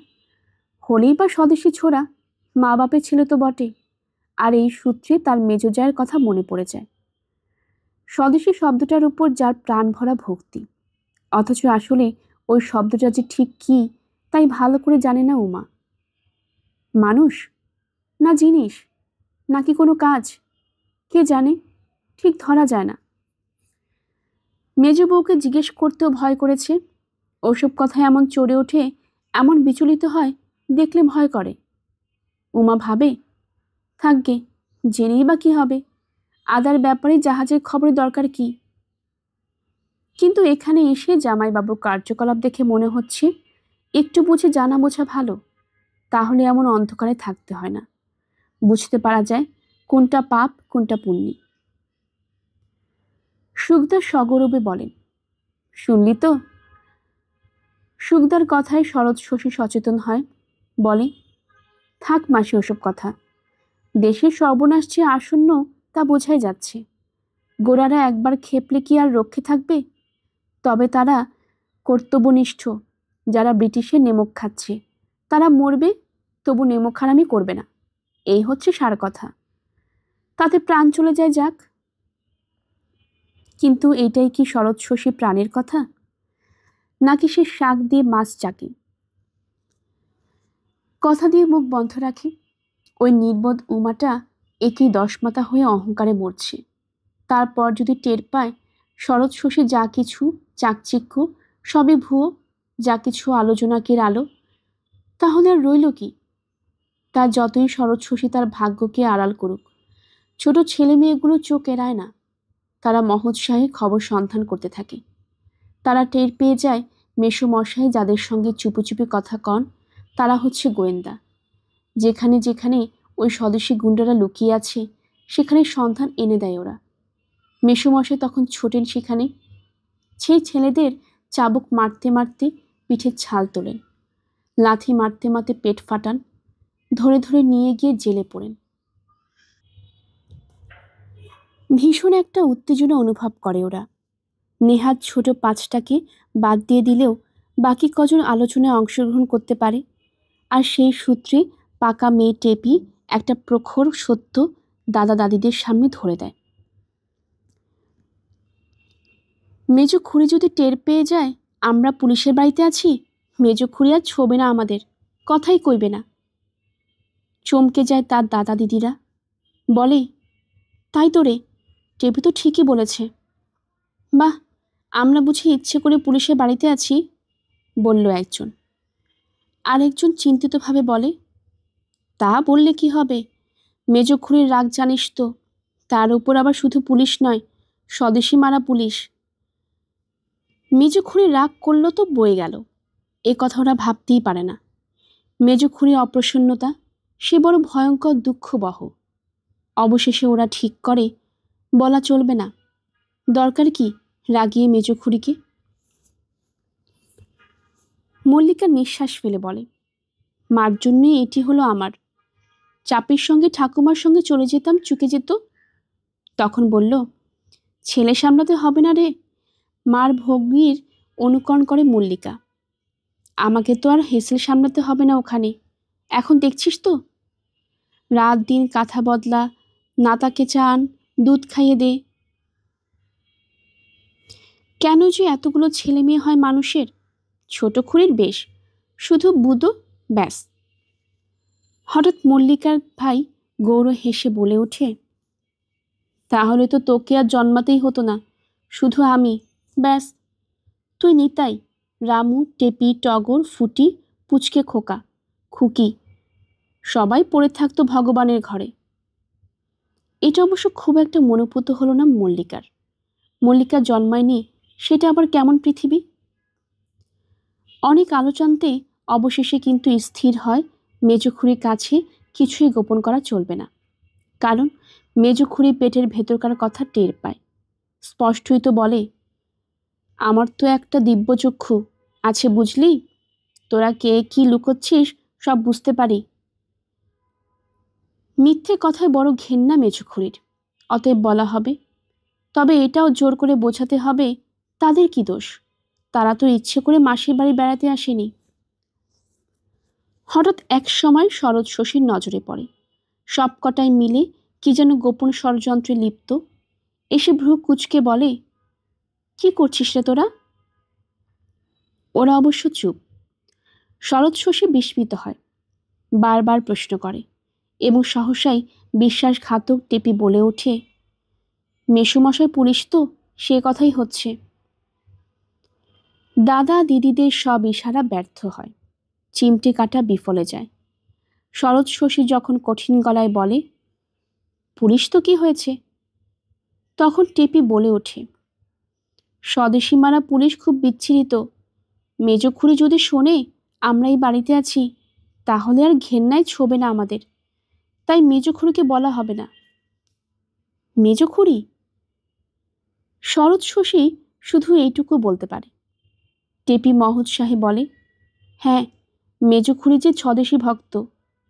হলেই বা স্বদেশী ছোড়া, মা বাপের ছেলে তো বটে। আর এই সূত্রে তার মেজজায়ের কথা মনে পড়ে যায়। স্বদেশী শব্দটার উপর যার প্রাণ ভরা ভক্তি, অথচ আসলে ওই শব্দটা যে ঠিক কি তাই ভালো করে জানে না উমা। মানুষ না জিনিস নাকি কোনো কাজ, কে জানে, ঠিক ধরা যায় না। মেজ বউকে জিজ্ঞেস করতেও ভয় করেছে। ওসব কথায় এমন চড়ে ওঠে, এমন বিচলিত হয়, দেখলে ভয় করে। উমা ভাবে, থাকবে, জেনেই বা কি হবে, আদার ব্যাপারে জাহাজের খবরের দরকার কি। কিন্তু এখানে এসে জামাইবাবুর কার্যকলাপ দেখে মনে হচ্ছে একটু বুঝে জানা বোঝা ভালো, তাহলে এমন অন্ধকারে থাকতে হয় না, বুঝতে পারা যায় কোনটা পাপ কোনটা পুণ্যি। সুখদার সগৌরবে বলেন, শুনলি তো? সুখদার কথায় শরৎ শশী সচেতন হয়, বলে, থাক মাসি ওসব কথা, দেশের সর্বনাশ যে আসন্ন তা বোঝাই যাচ্ছে। গোড়ারা একবার খেপলে কি আর রক্ষে থাকবে? তবে তারা কর্তব্যনিষ্ঠ, যারা ব্রিটিশের নেমক খাচ্ছে, তারা মরবে তবু নেমক হারামি করবে না, এই হচ্ছে সার কথা। তাতে প্রাণ চলে যায় যাক। কিন্তু এইটাই কি শরৎ শশী প্রাণের কথা, নাকি সে শাক দিয়ে মাছ চাকে? কথা দিয়ে মুখ বন্ধ রাখে। ওই নির্বোধ উমাটা একই দশমাতা হয়ে অহংকারে মরছে। তারপর যদি টের পায় শরৎ শশী যা কিছু চাকচিক্য সবই ভুয়ো, যা কিছু আলোচনাকের আলো, তাহলে আর রইল কি? তার যতই শরৎ শশী তার ভাগ্যকে আড়াল করুক, ছোট ছেলে মেয়েগুলো চোখ এড়ায় না, তারা মহোৎসাহে খবর সন্ধান করতে থাকে। তারা টের পেয়ে যায় মেসোমশাই যাদের সঙ্গে চুপি চুপি কথা কন তারা হচ্ছে গোয়েন্দা। যেখানে যেখানে ওই স্বদেশী গুন্ডারা লুকিয়ে আছে সেখানে সন্ধান এনে দেয় ওরা। মেসোমশাই তখন ছোটেন সেখানে, সেই ছেলেদের চাবুক মারতে মারতে পিঠের ছাল তোলেন, লাথি মারতে মারতে পেট ফাটান, ধরে ধরে নিয়ে গিয়ে জেলে পড়েন। ভীষণ একটা উত্তেজনা অনুভব করে ওরা। নেহাত ছোট পাঁচটাকে বাদ দিয়ে দিলেও বাকি কজন আলোচনায় অংশগ্রহণ করতে পারে, আর সেই সূত্রে পাকা মেয়ে টেপি একটা প্রখর সত্য দাদা দাদিদের সামনে ধরে দেয়। মেজ খুড়ি যদি টের পেয়ে যায় আমরা পুলিশের বাড়িতে আছি, মেজ খুড়ি আর ছোবে না, আমাদের কথাই কইবে না। চমকে যায় তার দাদা দিদিরা, বলে, তাই তো রে, টেপি তো ঠিকই বলেছে। বাহ, আমরা বুঝি ইচ্ছে করে পুলিশের বাড়িতে আছি, বলল একজন। আরেকজন চিন্তিতভাবে বলে, তা বললে কি হবে, মেজ খুড়ির রাগ জানিস তো, তার উপর আবার শুধু পুলিশ নয়, স্বদেশী মারা পুলিশ। মেজ খুড়ি রাগ করলো তো বয়ে গেল, এ কথা ওরা ভাবতেই পারে না। মেজ খুড়ি অপ্রসন্নতা, সে বড় ভয়ঙ্কর দুঃখবহ। অবশেষে ওরা ঠিক করে বলা চলবে না, দরকার কি রাগিয়ে মেজ খুড়িকে। মল্লিকা নিঃশ্বাস ফেলে বলে, মার জন্যই এটি হলো আমার, চাপের সঙ্গে ঠাকুমার সঙ্গে চলে যেতাম চুকে যেত। তখন বলল, ছেলে সামলাতে হবে না রে, মার ভগ্নির অনুকরণ করে মল্লিকা, আমাকে তো আর হেসেল সামলাতে হবে না ওখানে, এখন দেখছিস তো, রাত দিন কাঁথা বদলা, নাতাকে চান, দুধ খাইয়ে দে। কেন যে এতগুলো ছেলে মেয়ে হয় মানুষের, ছোট খুঁড়ির বেশ, শুধু বুদো, ব্যাস। হঠাৎ মল্লিকার ভাই গৌর হেসে বলে ওঠে, তাহলে তো তোকে আর জন্মাতেই হতো না, শুধু আমি, ব্যাস। তুই নিতাই, রামু, টেপি, টগর, ফুটি, পুচকে খোকা, খুকি সবাই পড়ে থাকতো ভগবানের ঘরে। এটা অবশ্য খুব একটা মনোপুত হলো না মল্লিকার। মল্লিকা জন্মায়নি, সেটা আবার কেমন পৃথিবী? অনেক আলোচনাতে অবশেষে কিন্তু স্থির হয় মেজখুড়ির কাছে কিছুই গোপন করা চলবে না। কারণ মেজখুড়ি পেটের ভেতরকার কথা টের পায়, স্পষ্টই তো বলে, আমার তো একটা দিব্যচক্ষু আছে বুঝলি, তোরা কে কি লুকোচ্ছিস সব বুঝতে পারি। মিথ্যে কথায় বড় ঘেন্না মেজখুড়ির, অতএব বলা হবে। তবে এটাও জোর করে বোঝাতে হবে তাদের কি দোষ, তারা তো ইচ্ছে করে মাসির বাড়ি বেড়াতে আসেনি। হঠাৎ এক সময় শরৎ শশীর নজরে পড়ে, সব কটায় মিলে কি যেন গোপন ষড়যন্ত্রে লিপ্ত। এসে ভ্রু কুচকে বলে, কি করছিস রে তোরা? ওরা অবশ্য চুপ। শরৎ শশী বিস্মিত হয়, বারবার প্রশ্ন করে এবং সহসাই বিশ্বাসঘাতক টেপি বলে ওঠে, মেসোমশাই পুলিশ তো, সে কথাই হচ্ছে। দাদা দিদিদের সব ইশারা ব্যর্থ হয়, চিমটে কাটা বিফলে যায়। শরৎ শশী যখন কঠিন গলায় বলে, পুলিশ তো কি হয়েছে, তখন টেপি বলে ওঠে, স্বদেশী মারা পুলিশ খুব বিচ্ছিরিত। মেজখুড়ি যদি শোনে আমরা এই বাড়িতে আছি, তাহলে আর ঘেন্নায় ছোবে না আমাদের, তাই মেজখুড়িকে বলা হবে না। মেজখুড়ি? শরৎ শশী শুধু এইটুকু বলতে পারে। টেপি মহোৎসাহে বলে, হ্যাঁ, মেজখুড়ি যে স্বদেশী ভক্ত,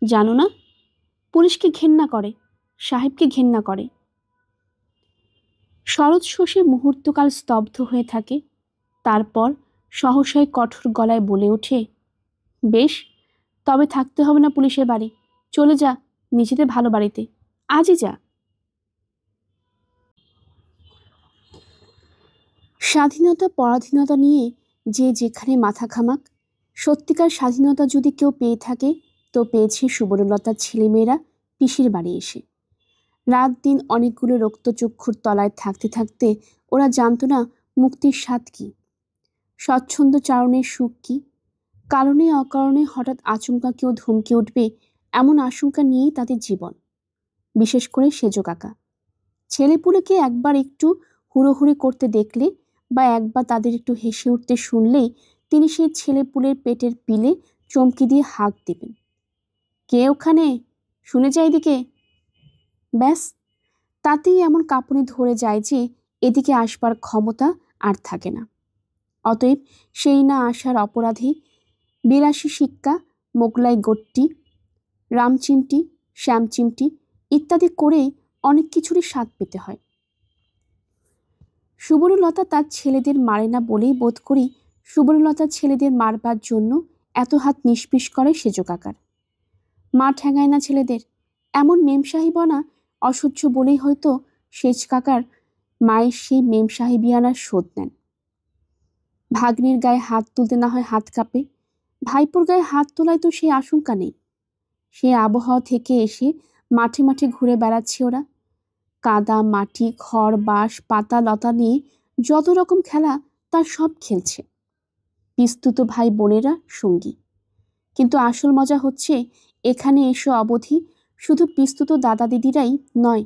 জানো না? পুলিশকে ঘেন্না করে, সাহেবকে ঘেন্না করে। শরৎ শশী মুহূর্তকাল স্তব্ধ হয়ে থাকে, তারপর সহসায় কঠোর গলায় বলে ওঠে, বেশ, তবে থাকতে হবে না পুলিশের বাড়ি, চলে যা নিজেদের ভালো বাড়িতে, আজই যা। স্বাধীনতা পরাধীনতা নিয়ে যে যেখানে মাথা ঘামাক, সত্যিকার স্বাধীনতা যদি কেউ পেয়ে থাকে তো পেয়েছে সুবর্ণলতার ছেলেমেয়েরা পিসির বাড়ি এসে। রাত দিন অনেকগুলো রক্তচক্ষুর তলায় থাকতে থাকতে ওরা জানত না মুক্তির স্বাদ কী, স্বচ্ছন্দ চারণের সুখ কী। কারণে অকারণে হঠাৎ আচমকা কেউ ধমকে উঠবে এমন আশঙ্কা নিয়েই তাদের জীবন। বিশেষ করে সেজ কাকা। ছেলেপুলেকে একবার একটু হুড়োহুড়ি করতে দেখলে বা একবার তাদের একটু হেসে উঠতে শুনলেই তিনি সেই ছেলেপুলের পেটের পিলে চমকি দিয়ে হাঁক দেবেন, কে ওখানে, শুনে যায় এদিকে। ব্যাস, তাতেই এমন কাঁপুনি ধরে যায় যে এদিকে আসবার ক্ষমতা আর থাকে না। অতএব সেই না আসার অপরাধে বিলাসী শিক্কা, মোগলাই গট্টি, রামচিমটি, শ্যামচিমটি ইত্যাদি করে অনেক কিছুরই স্বাদ পেতে হয়। সুবর্ণলতা তার ছেলেদের মারে না বলেই বোধ করি সুবর্ণলতার ছেলেদের মারবার জন্য এত হাত নিষ্পিস করে সেজ কাকার। মা ঠেঙায় না ছেলেদের, এমন মেমসাহিবনা অসহ্য বলেই হয়তো সেজ কাকার মায়ের সেই মেমসাহিবিয়ানার শোধ নেন। ভাগ্নির গায়ে হাত তুলতে না হয় হাত কাঁপে, ভাইপোর গায়ে হাত তোলায় তো সেই আশঙ্কা নেই। সে আবহাওয়া থেকে এসে মাঠে মাঠে ঘুরে বেড়াচ্ছে ওরা, কাদা মাটি খড় বাঁশ পাতা লতা নিয়ে যত রকম খেলা তার সব খেলছে, পিস্তুত ভাই বোনেরা সঙ্গী। কিন্তু আসল মজা হচ্ছে এখানে এসে অবধি শুধু পিস্তুত দাদা দিদিরাই নয়,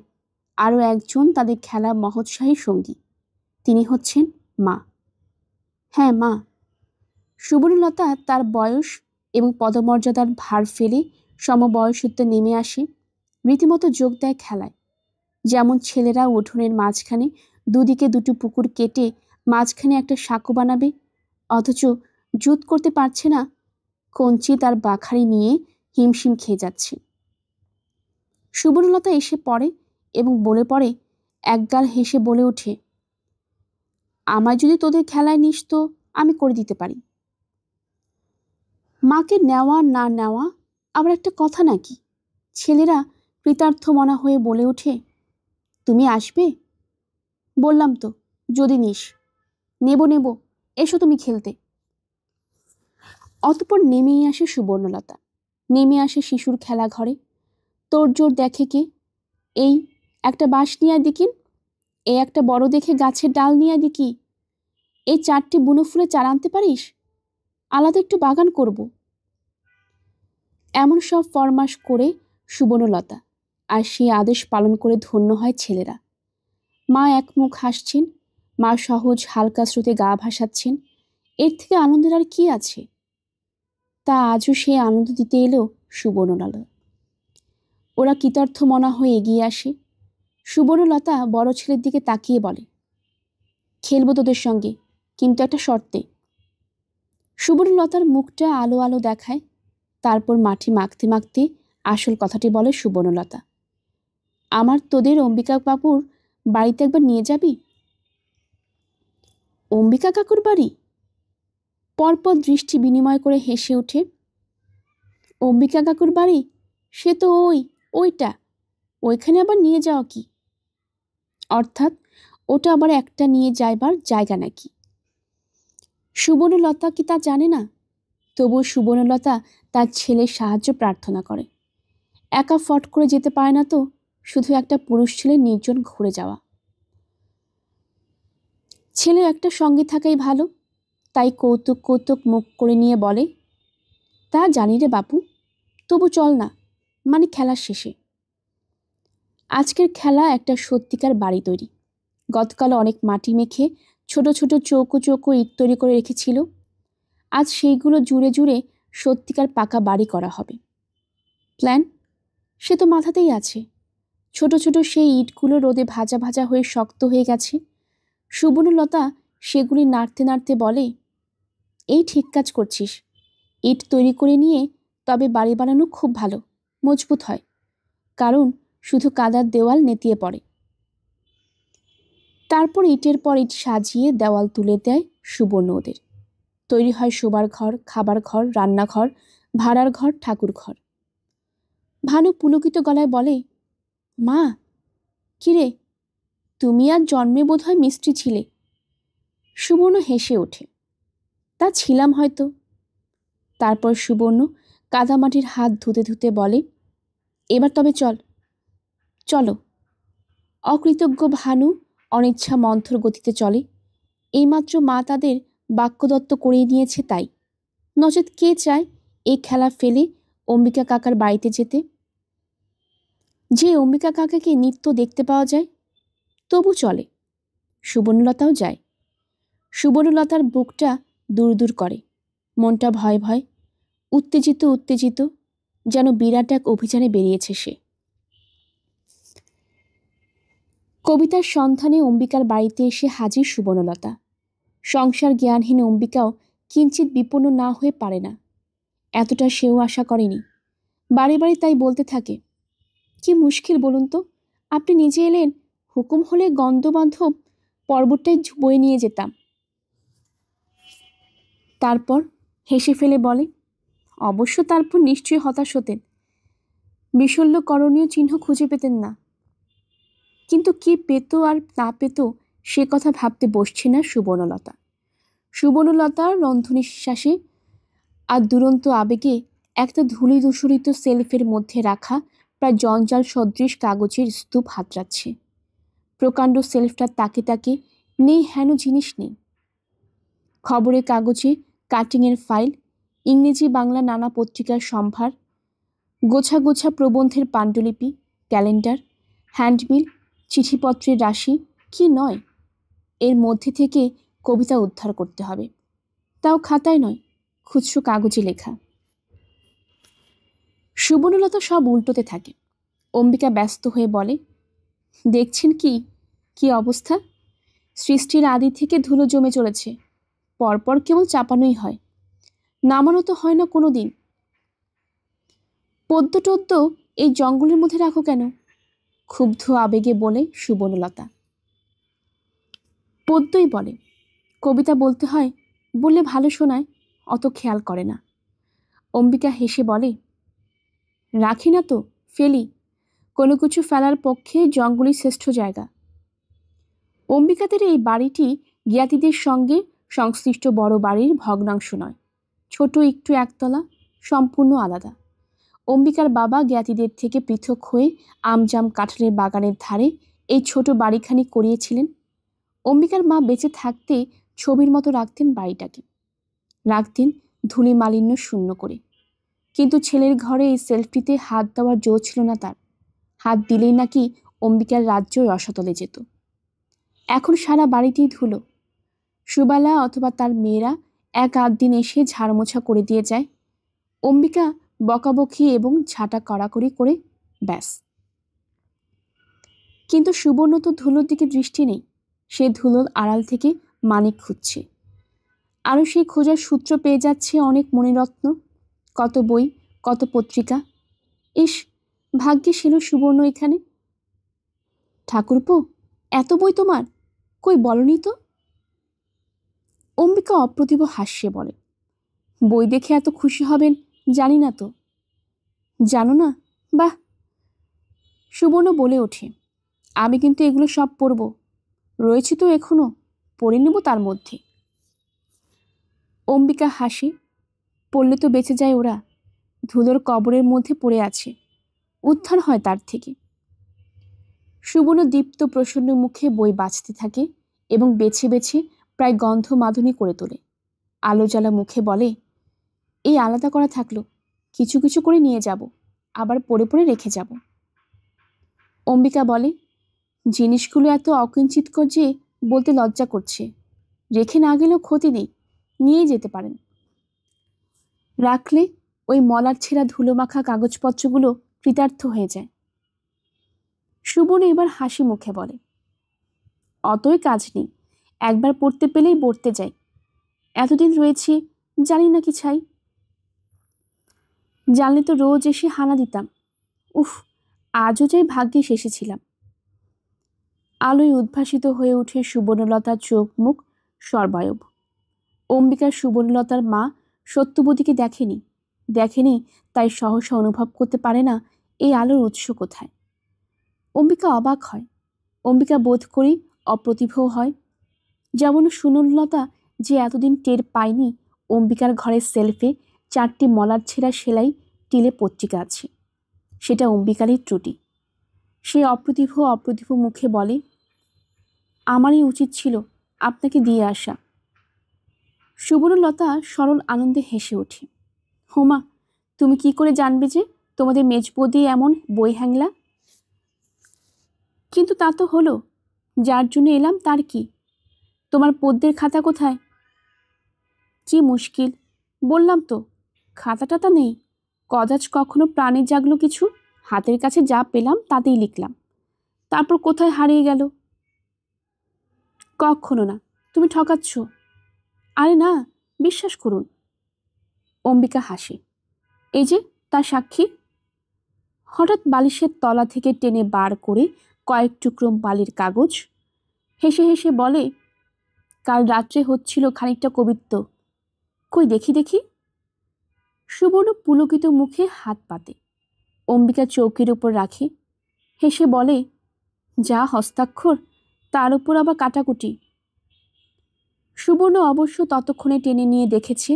আরও একজন তাদের খেলা মহোৎসাহী সঙ্গী, তিনি হচ্ছেন মা। হ্যাঁ, মা। সুবর্ণলতা তার বয়স এবং পদমর্যাদার ভার ফেলে সমবয়সত্বে নেমে আসে, রীতিমতো যোগ দেয় খেলায়। যেমন ছেলেরা উঠোনের মাঝখানে দুদিকে দুটো পুকুর কেটে মাঝখানে একটা সাঁকো বানাবে, অথচ জুত করতে পারছে না, কঞ্চি তার বাখারি নিয়ে হিমশিম খেয়ে যাচ্ছে। সুবর্ণলতা এসে পড়ে এবং বলে পড়ে, একগাল হেসে বলে ওঠে, আমায় যদি তোদের খেলায় নিস তো আমি করে দিতে পারি। মাকে নেওয়া না নেওয়া আবার একটা কথা নাকি? ছেলেরা কৃতার্থ মনা হয়ে বলে ওঠে, তুমি আসবে? বললাম তো, যদি নিস। নেব নেব, এসো তুমি খেলতে। অতঃপর নেমেই আসে সুবর্ণলতা, নেমে আসে শিশুর খেলা ঘরে। তোড়জোড় দেখে কে, এই একটা বাঁশ নিয়ে দিকিন, এই একটা বড় দেখে গাছের ডাল নিয়ে দিকি, এই 4টে বুনো ফুলে চারা আনতে পারিস, আলাদা একটু বাগান করব। এমন সব ফরমাস করে সুবর্ণলতা, আর সেই আদেশ পালন করে ধন্য হয় ছেলেরা। মা একমুখ হাসছেন, মা সহজ হালকা স্রোতে গা ভাসাচ্ছেন। এর থেকে আনন্দের আর কি আছে? তা আজও সে আনন্দ দিতে এলো সুবর্ণলতা। ওরা কৃতার্থ মনা হয়ে এগিয়ে আসে। সুবর্ণলতা বড় ছেলের দিকে তাকিয়ে বলে, খেলবো তোদের সঙ্গে, কিন্তু একটা শর্তে। সুবর্ণলতার মুখটা আলো আলো দেখায়। তারপর মাটি মাখতে মাখতে আসল কথাটি বলে সুবর্ণলতা, আমার তোদের অম্বিকা বাবুর বাড়িতে একবার নিয়ে যাবি? অম্বিকা কাকুর বাড়ি? পরপর দৃষ্টি বিনিময় করে হেসে ওঠে। অম্বিকা কাকুর বাড়ি? সে তো ওইটা, ওইখানে আবার নিয়ে যাওয়া কি? অর্থাৎ ওটা আবার একটা নিয়ে যাইবার জায়গা নাকি? সুবর্ণলতা কি তা জানে না? তবুও সুবর্ণলতা তার ছেলের সাহায্য প্রার্থনা করে। একা ফট করে যেতে পারে না তো, শুধু একটা পুরুষ ছেলে নির্জন ঘুরে যাওয়া। ছেলে একটা সঙ্গে থাকাই ভালো, তাই কৌতুক কৌতুক মুখ করে নিয়ে বলে, তা জানি রে বাপু, তবু চল না, মানে খেলার শেষে। আজকের খেলা একটা সত্যিকার বাড়ি তৈরি। গতকাল অনেক মাটি মেখে ছোট ছোট চৌকো চৌকো ইট তৈরি করে রেখেছিল। আজ সেইগুলো জুড়ে জুড়ে সত্যিকার পাকা বাড়ি করা হবে। প্ল্যান সে তো মাথাতেই আছে। ছোট ছোট সেই ইটগুলো রোদে ভাজা ভাজা হয়ে শক্ত হয়ে গেছে। সুবর্ণলতা সেগুলি নাড়তে নাড়তে বলে, এই ঠিক কাজ করছিস। ইট তৈরি করে নিয়ে তবে বাড়ি বানানো খুব ভালো, মজবুত হয়, কারণ শুধু কাদার দেওয়াল নেতিয়ে পড়ে। তারপর ইটের পর ইট সাজিয়ে দেওয়াল তুলে দেয় সুবর্ণ ওদের। তৈরি হয় শোবার ঘর, খাবার ঘর, রান্নাঘর, ভাড়ার ঘর, ঠাকুর ঘর। ভানু পুলকিত গলায় বলে, মা, কিরে, তুমি আর জন্মে বোধ হয় মিস্ত্রি ছিলে। সুবর্ণ হেসে ওঠে, তা ছিলাম হয়তো। তারপর সুবর্ণ কাদামাটির হাত ধুতে ধুতে বলে, এবার তবে চলো। অকৃতজ্ঞ ভানু অনিচ্ছা মন্থর গতিতে চলে। এইমাত্র মা তাদের বাক্যদত্ত করিয়ে নিয়েছে তাই, নচেত কে চায় এই খেলা ফেলে অম্বিকা কাকার বাড়িতে যেতে, যে অম্বিকা কাকাকে নিত্য দেখতে পাওয়া যায়? তবু চলে। সুবর্ণলতাও যায়। সুবর্ণলতার বুকটা দূর দূর করে, মনটা ভয় ভয়, উত্তেজিত উত্তেজিত, যেন বিরাট এক অভিযানে বেরিয়েছে সে। কবিতার সন্ধানে অম্বিকার বাড়িতে এসে হাজির সুবর্ণলতা। সংসার জ্ঞানহীন অম্বিকাও কিঞ্চিত বিপন্ন না হয়ে পারে না, এতটা সেও আশা করেনি। বাড়ি বাড়ি তাই বলতে থাকে, কি মুশকিল বলুন তো, আপনি নিজে এলেন, হুকুম হলে গন্ধবান্ধব পর্বতটাই বয়ে নিয়ে যেতাম। তারপর হেসে ফেলে বলে, অবশ্য তারপর নিশ্চয়ই হতাশ হতেন, বিশল্য করণীয় চিহ্ন খুঁজে পেতেন না। কিন্তু কি পেত আর না পেত সে কথা ভাবতে বসছে না সুবর্ণলতা। সুবর্ণলতার রন্ধনিশ্বাসে আর দুরন্ত আবেগে একটা ধূলি দূষরিত সেলফের মধ্যে রাখা প্রায় জঞ্জাল সদৃশ কাগজের স্তূপ হাতড়াচ্ছে। প্রকাণ্ড সেলফটার তাকে তাকে নেই হেন জিনিস নেই। খবরের কাগজে কাটিংয়ের ফাইল, ইংরেজি বাংলা নানা পত্রিকার সম্ভার, গোছা গোছা প্রবন্ধের পাণ্ডুলিপি, ক্যালেন্ডার, হ্যান্ডবিল, চিঠিপত্রের রাশি, কি নয়। এর মধ্যে থেকে কবিতা উদ্ধার করতে হবে, তাও খাতায় নয়, খুচরো কাগজে লেখা। সুবর্ণলতা সব উল্টোতে থাকে। অম্বিকা ব্যস্ত হয়ে বলে, দেখছেন কি অবস্থা? সৃষ্টির আদি থেকে ধুলো জমে চলেছে, পরপর কেবল চাপানোই হয়, নামানো তো হয় না কোনো দিন। পদ্য টদ্য এই জঙ্গলের মধ্যে রাখো কেন? ক্ষুব্ধ আবেগে বলে সুবর্ণলতা। পদ্যই বলে, কবিতা বলতে হয়, বললে ভালো শোনায়, অত খেয়াল করে না। অম্বিকা হেসে বলে, রাখি না তো, ফেলি, কোনো কিছু ফেলার পক্ষে জঙ্গলই শ্রেষ্ঠ জায়গা। অম্বিকাদের এই বাড়িটি জ্ঞাতিদের সঙ্গে সংশ্লিষ্ট বড় বাড়ির ভগ্নাংশ নয়, ছোট একটু একতলা, সম্পূর্ণ আলাদা। অম্বিকার বাবা জ্ঞাতিদের থেকে পৃথক হয়ে আমজাম কাঁঠালের বাগানের ধারে এই ছোট বাড়িখানি করিয়েছিলেন। অম্বিকার মা বেঁচে থাকতে ছবির মতো রাখতেন বাড়িটাকে, রাখতেন ধুলি মালিন্য শূন্য করে। কিন্তু ছেলের ঘরে এই সেলফটিতে হাত দেওয়ার জো ছিল না তার। হাত দিলেই নাকি অম্বিকার রাজ্য রসাতলে যেত। এখন সারা বাড়িতেই ধুলো। সুবালা অথবা তার মেয়েরা এক আধ দিন এসে ঝাড়মোছা করে দিয়ে যায়। অম্বিকা বকাবকি এবং ঝাঁটা কড়াকড়ি করে ব্যাস। কিন্তু সুবর্ণ তো ধুলোর দিকে দৃষ্টি নেই। সে ধুলোর আড়াল থেকে মানিক খুঁজছে। আরও সেই খোঁজার সূত্র পেয়ে যাচ্ছে অনেক মণিরত্ন, কত বই, কত পত্রিকা। ইস, ভাগ্যে ছিল সুবর্ণ এখানে। ঠাকুরপো, এত বই তোমার, কই বলনি তো? অম্বিকা অপ্রতিভ হাস্যে বলে, বই দেখে এত খুশি হবেন জানি না তো। জানো না? বাহ। সুবর্ণ বলে ওঠে, আমি কিন্তু এগুলো সব পড়ব, রয়েছে তো এখনো, পড়ে নেব তার মধ্যে। অম্বিকা হাসি, পড়লে তো বেঁচে যায় ওরা, ধুলোর কবরের মধ্যে পড়ে আছে, উদ্ধার হয় তার থেকে। সুবর্ণ দীপ্ত প্রসন্ন মুখে বই বাঁচতে থাকে এবং বেছে বেছে প্রায় গন্ধ মাধুনী করে তোলে। আলো জ্বালা মুখে বলে, এই আলাদা করা থাকলো, কিছু কিছু করে নিয়ে যাব, আবার পড়ে পড়ে রেখে যাব। অম্বিকা বলে, জিনিসগুলো এত অকিঞ্চিতকর যে বলতে লজ্জা করছে, রেখে না গেলেও ক্ষতি নেই, নিয়ে যেতে পারেন। রাখলে ওই মলার ছেঁড়া ধুলো মাখা কাগজপত্রগুলো কৃতার্থ হয়ে যায়। সুবর্ণ এবার হাসি মুখে বলে, অতই কাজ নেই, একবার পড়তে পেলেই পড়তে যাই, এতদিন রয়েছি জানি না কি চাই। জানলে তো রোজ এসে হানা দিতাম। উফ, আজও যাই ভাগ্যে এসেছিলাম। আলোয় উদ্ভাসিত হয়ে ওঠে সুবর্ণলতার চোখ মুখ সর্বায়ব। অম্বিকার সুবর্ণলতার মা সত্যবতীকে দেখেনি, তাই সহসা অনুভব করতে পারে না এই আলোর উৎস কোথায়। অম্বিকা অবাক হয়, অম্বিকা বোধ করি অপ্রতিভও হয়। যেমন সুনলতা যে এতদিন টের পায়নি অম্বিকার ঘরের সেলফে 4টি মলার ছেঁড়া সেলাই টিলে পত্রিকা আছে, সেটা অম্বিকারই ত্রুটি। সে অপ্রতিভ মুখে বলে, আমারই উচিত ছিল আপনাকে দিয়ে আসা। সুবর্ণলতা সরল আনন্দে হেসে ওঠে, হোমা, তুমি কি করে জানবে যে তোমাদের মেজবৌদি এমন বই হ্যাংলা? কিন্তু তা তো হলো, যার জন্য এলাম তার কি? তোমার পদ্যের খাতা কোথায়? কি মুশকিল, বললাম তো, খাতা টাতা নেই। কদাচ কখনো প্রাণে জাগলো কিছু, হাতের কাছে যা পেলাম তাতেই লিখলাম, তারপর কোথায় হারিয়ে গেল। কখনো না, তুমি ঠকাচ্ছ। আরে না, বিশ্বাস করুন। অম্বিকা হাসে, এই যে তার সাক্ষী। হঠাৎ বালিশের তলা থেকে টেনে বার করে কয়েক টুকরো বালির কাগজ, হেসে হেসে বলে, কাল রাত্রে হচ্ছিল খানিকটা কবিত্ব, কই দেখি দেখি। সুবর্ণ পুলকিত মুখে হাত পাতে, অম্বিকা চৌকির উপর রাখে, হেসে বলে, যা হস্তাক্ষর, তার উপর আবার কাটাকুটি। সুবর্ণ অবশ্য ততক্ষণে টেনে নিয়ে দেখেছে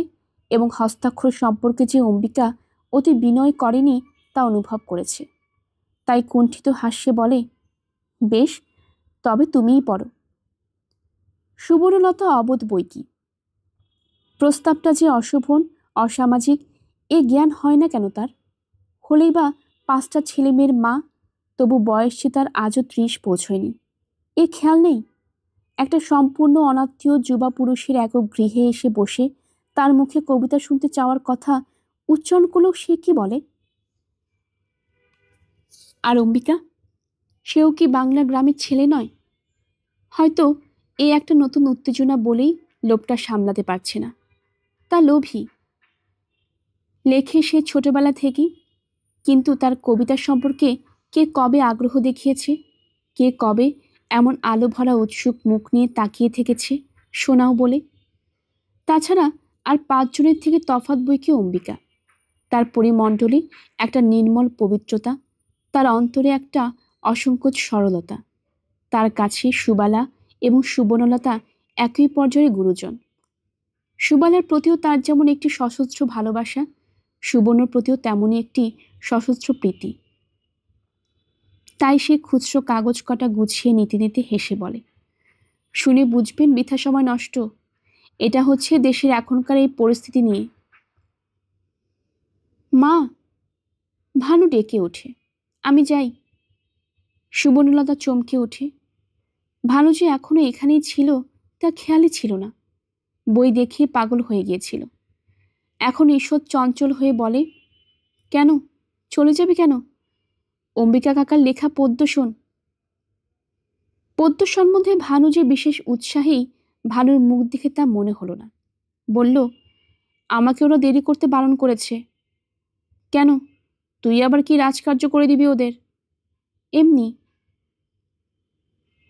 এবং হস্তাক্ষর সম্পর্কে যে অম্বিকা অতি বিনয় করেনি তা অনুভব করেছে। তাই কুণ্ঠিত হাস্যে বলে, বেশ, তবে তুমিই পড়ো। সুবর্ণলতা অবোধ বই কি, প্রস্তাবটা যে অশোভন, অসামাজিক, এ জ্ঞান হয় না কেন তার? হলেই বা 5টা ছেলে মেয়ের মা, তবু বয়স যে তার আজও 30 পৌঁছয়নি, এ খেয়াল নেই? একটা সম্পূর্ণ অনাত্মীয় যুবা পুরুষের একক গৃহে এসে বসে তার মুখে কবিতা শুনতে চাওয়ার কথা উচ্চারণ করলেও সে কি বলে? আর অম্বিকা, সেও কি বাংলা গ্রামের ছেলে নয়? হয়তো এই একটা নতুন উত্তেজনা বলেই লোভটা সামলাতে পারছে না। তা লোভী, লেখে সে ছোটবেলা থেকেই, কিন্তু তার কবিতা সম্পর্কে কে কবে আগ্রহ দেখিয়েছে? কে কবে এমন আলো ভরা উৎসুক মুখ নিয়ে তাকিয়ে থেকেছে শোনাও বলে? তাছাড়া আর 5 জনের থেকে তফাৎ বই কি অম্বিকা? তার পরিমণ্ডলে একটা নির্মল পবিত্রতা, তার অন্তরে একটা অসংকোচ সরলতা। তার কাছে সুবালা এবং সুবর্ণলতা একই পর্যায়ে গুরুজন। সুবালার প্রতিও তার যেমন একটি সশস্ত্র ভালোবাসা, সুবর্ণর প্রতিও তেমনই একটি সশস্ত্র প্রীতি। তাই সে খুচরো কাগজ কটা গুছিয়ে নিতে নিতে হেসে বলে, শুনে বুঝবেন বৃথা সময় নষ্ট, এটা হচ্ছে দেশের এখনকার এই পরিস্থিতি নিয়ে। মা, ভানু ডেকে ওঠে। আমি যাই। সুবর্ণলতা চমকে ওঠে। ভানু যে এখনো এখানেই ছিল তা খেয়ালই ছিল না। বই দেখে পাগল হয়ে গিয়েছিল। এখন ঈষৎ চঞ্চল হয়ে বলে, কেন চলে যাবে কেন? অম্বিকা কাকার লেখা পদ্য শোন। পদ্য সম্বন্ধে ভানু যে বিশেষ উৎসাহী ভানুর মুখ দেখে তা মনে হলো না। বলল, আমাকে ওরা দেরি করতে বারণ করেছে। কেন, তুই আবার কি রাজকার্য করে দিবি ওদের? এমনি।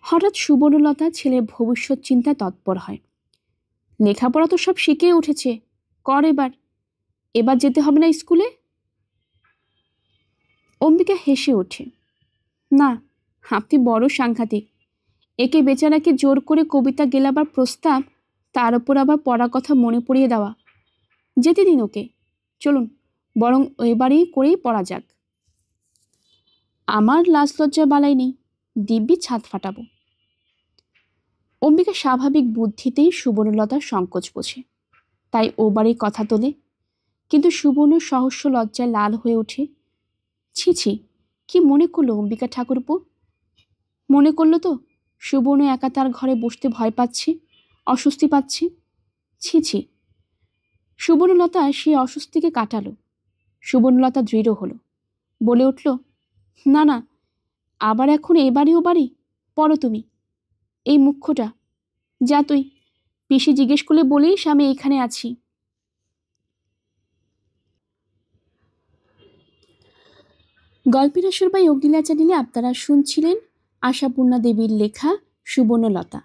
হঠাৎ সুবর্ণলতা ছেলের ভবিষ্যৎ চিন্তায় তৎপর হয়। লেখাপড়া তো সব শিখে উঠেছে, কর এবার। এবার যেতে হবে না স্কুলে? অম্বিকা হেসে ওঠে। না, আপনি বড় সাংঘাতিক। একে বেচারাকে জোর করে কবিতা গেলাবার প্রস্তাব, তার ওপর আবার পড়ার কথা মনে পড়িয়ে দেওয়া। যেতে দিন ওকে, চলুন বরং এবারেই করেই পড়া যাক। আমার লাজ লজ্জা বালাই নেই, দিব্যি ছাদ ফাটাবো। অম্বিকা স্বাভাবিক বুদ্ধিতেই সুবর্ণলতার সংকোচ বোঝে, তাই ও বাড়ি কথা তোলে। কিন্তু সুবর্ণ সহস্য লজ্জায় লাল হয়ে ওঠে। ছি ছি, কি মনে করলো অম্বিকা ঠাকুরপো? মনে করলো তো সুবর্ণ একা তার ঘরে বসতে ভয় পাচ্ছে, অস্বস্তি পাচ্ছে। ছি ছি। সুবর্ণলতা সেই অস্বস্তিকে কাটালো। সুবর্ণলতা দৃঢ় হলো, বলে উঠল, না না, আবার এখন এ বাড়ি ও বাড়ি পড়ো তুমি। এই মুখ্যটা যা তুই, পিসি জিজ্ঞেস করলে বলিস আমি এইখানে আছি। গল্পের আসর বাই অগ্নিলা চ্যানেলে আপনারা শুনছিলেন আশাপূর্ণা দেবীর লেখা সুবর্ণলতা।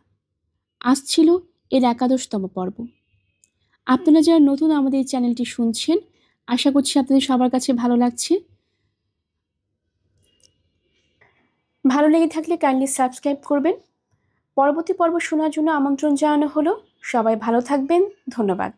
আসছিল এর 11তম পর্ব। আপনারা যারা নতুন আমাদের চ্যানেলটি শুনছেন, আশা করছি আপনাদের সবার কাছে ভালো লাগছে। ভালো লেগে থাকলে কাইন্ডলি সাবস্ক্রাইব করবেন। পরবর্তী পর্ব শোনার জন্য আমন্ত্রণ জানানো হলো। সবাই ভালো থাকবেন। ধন্যবাদ।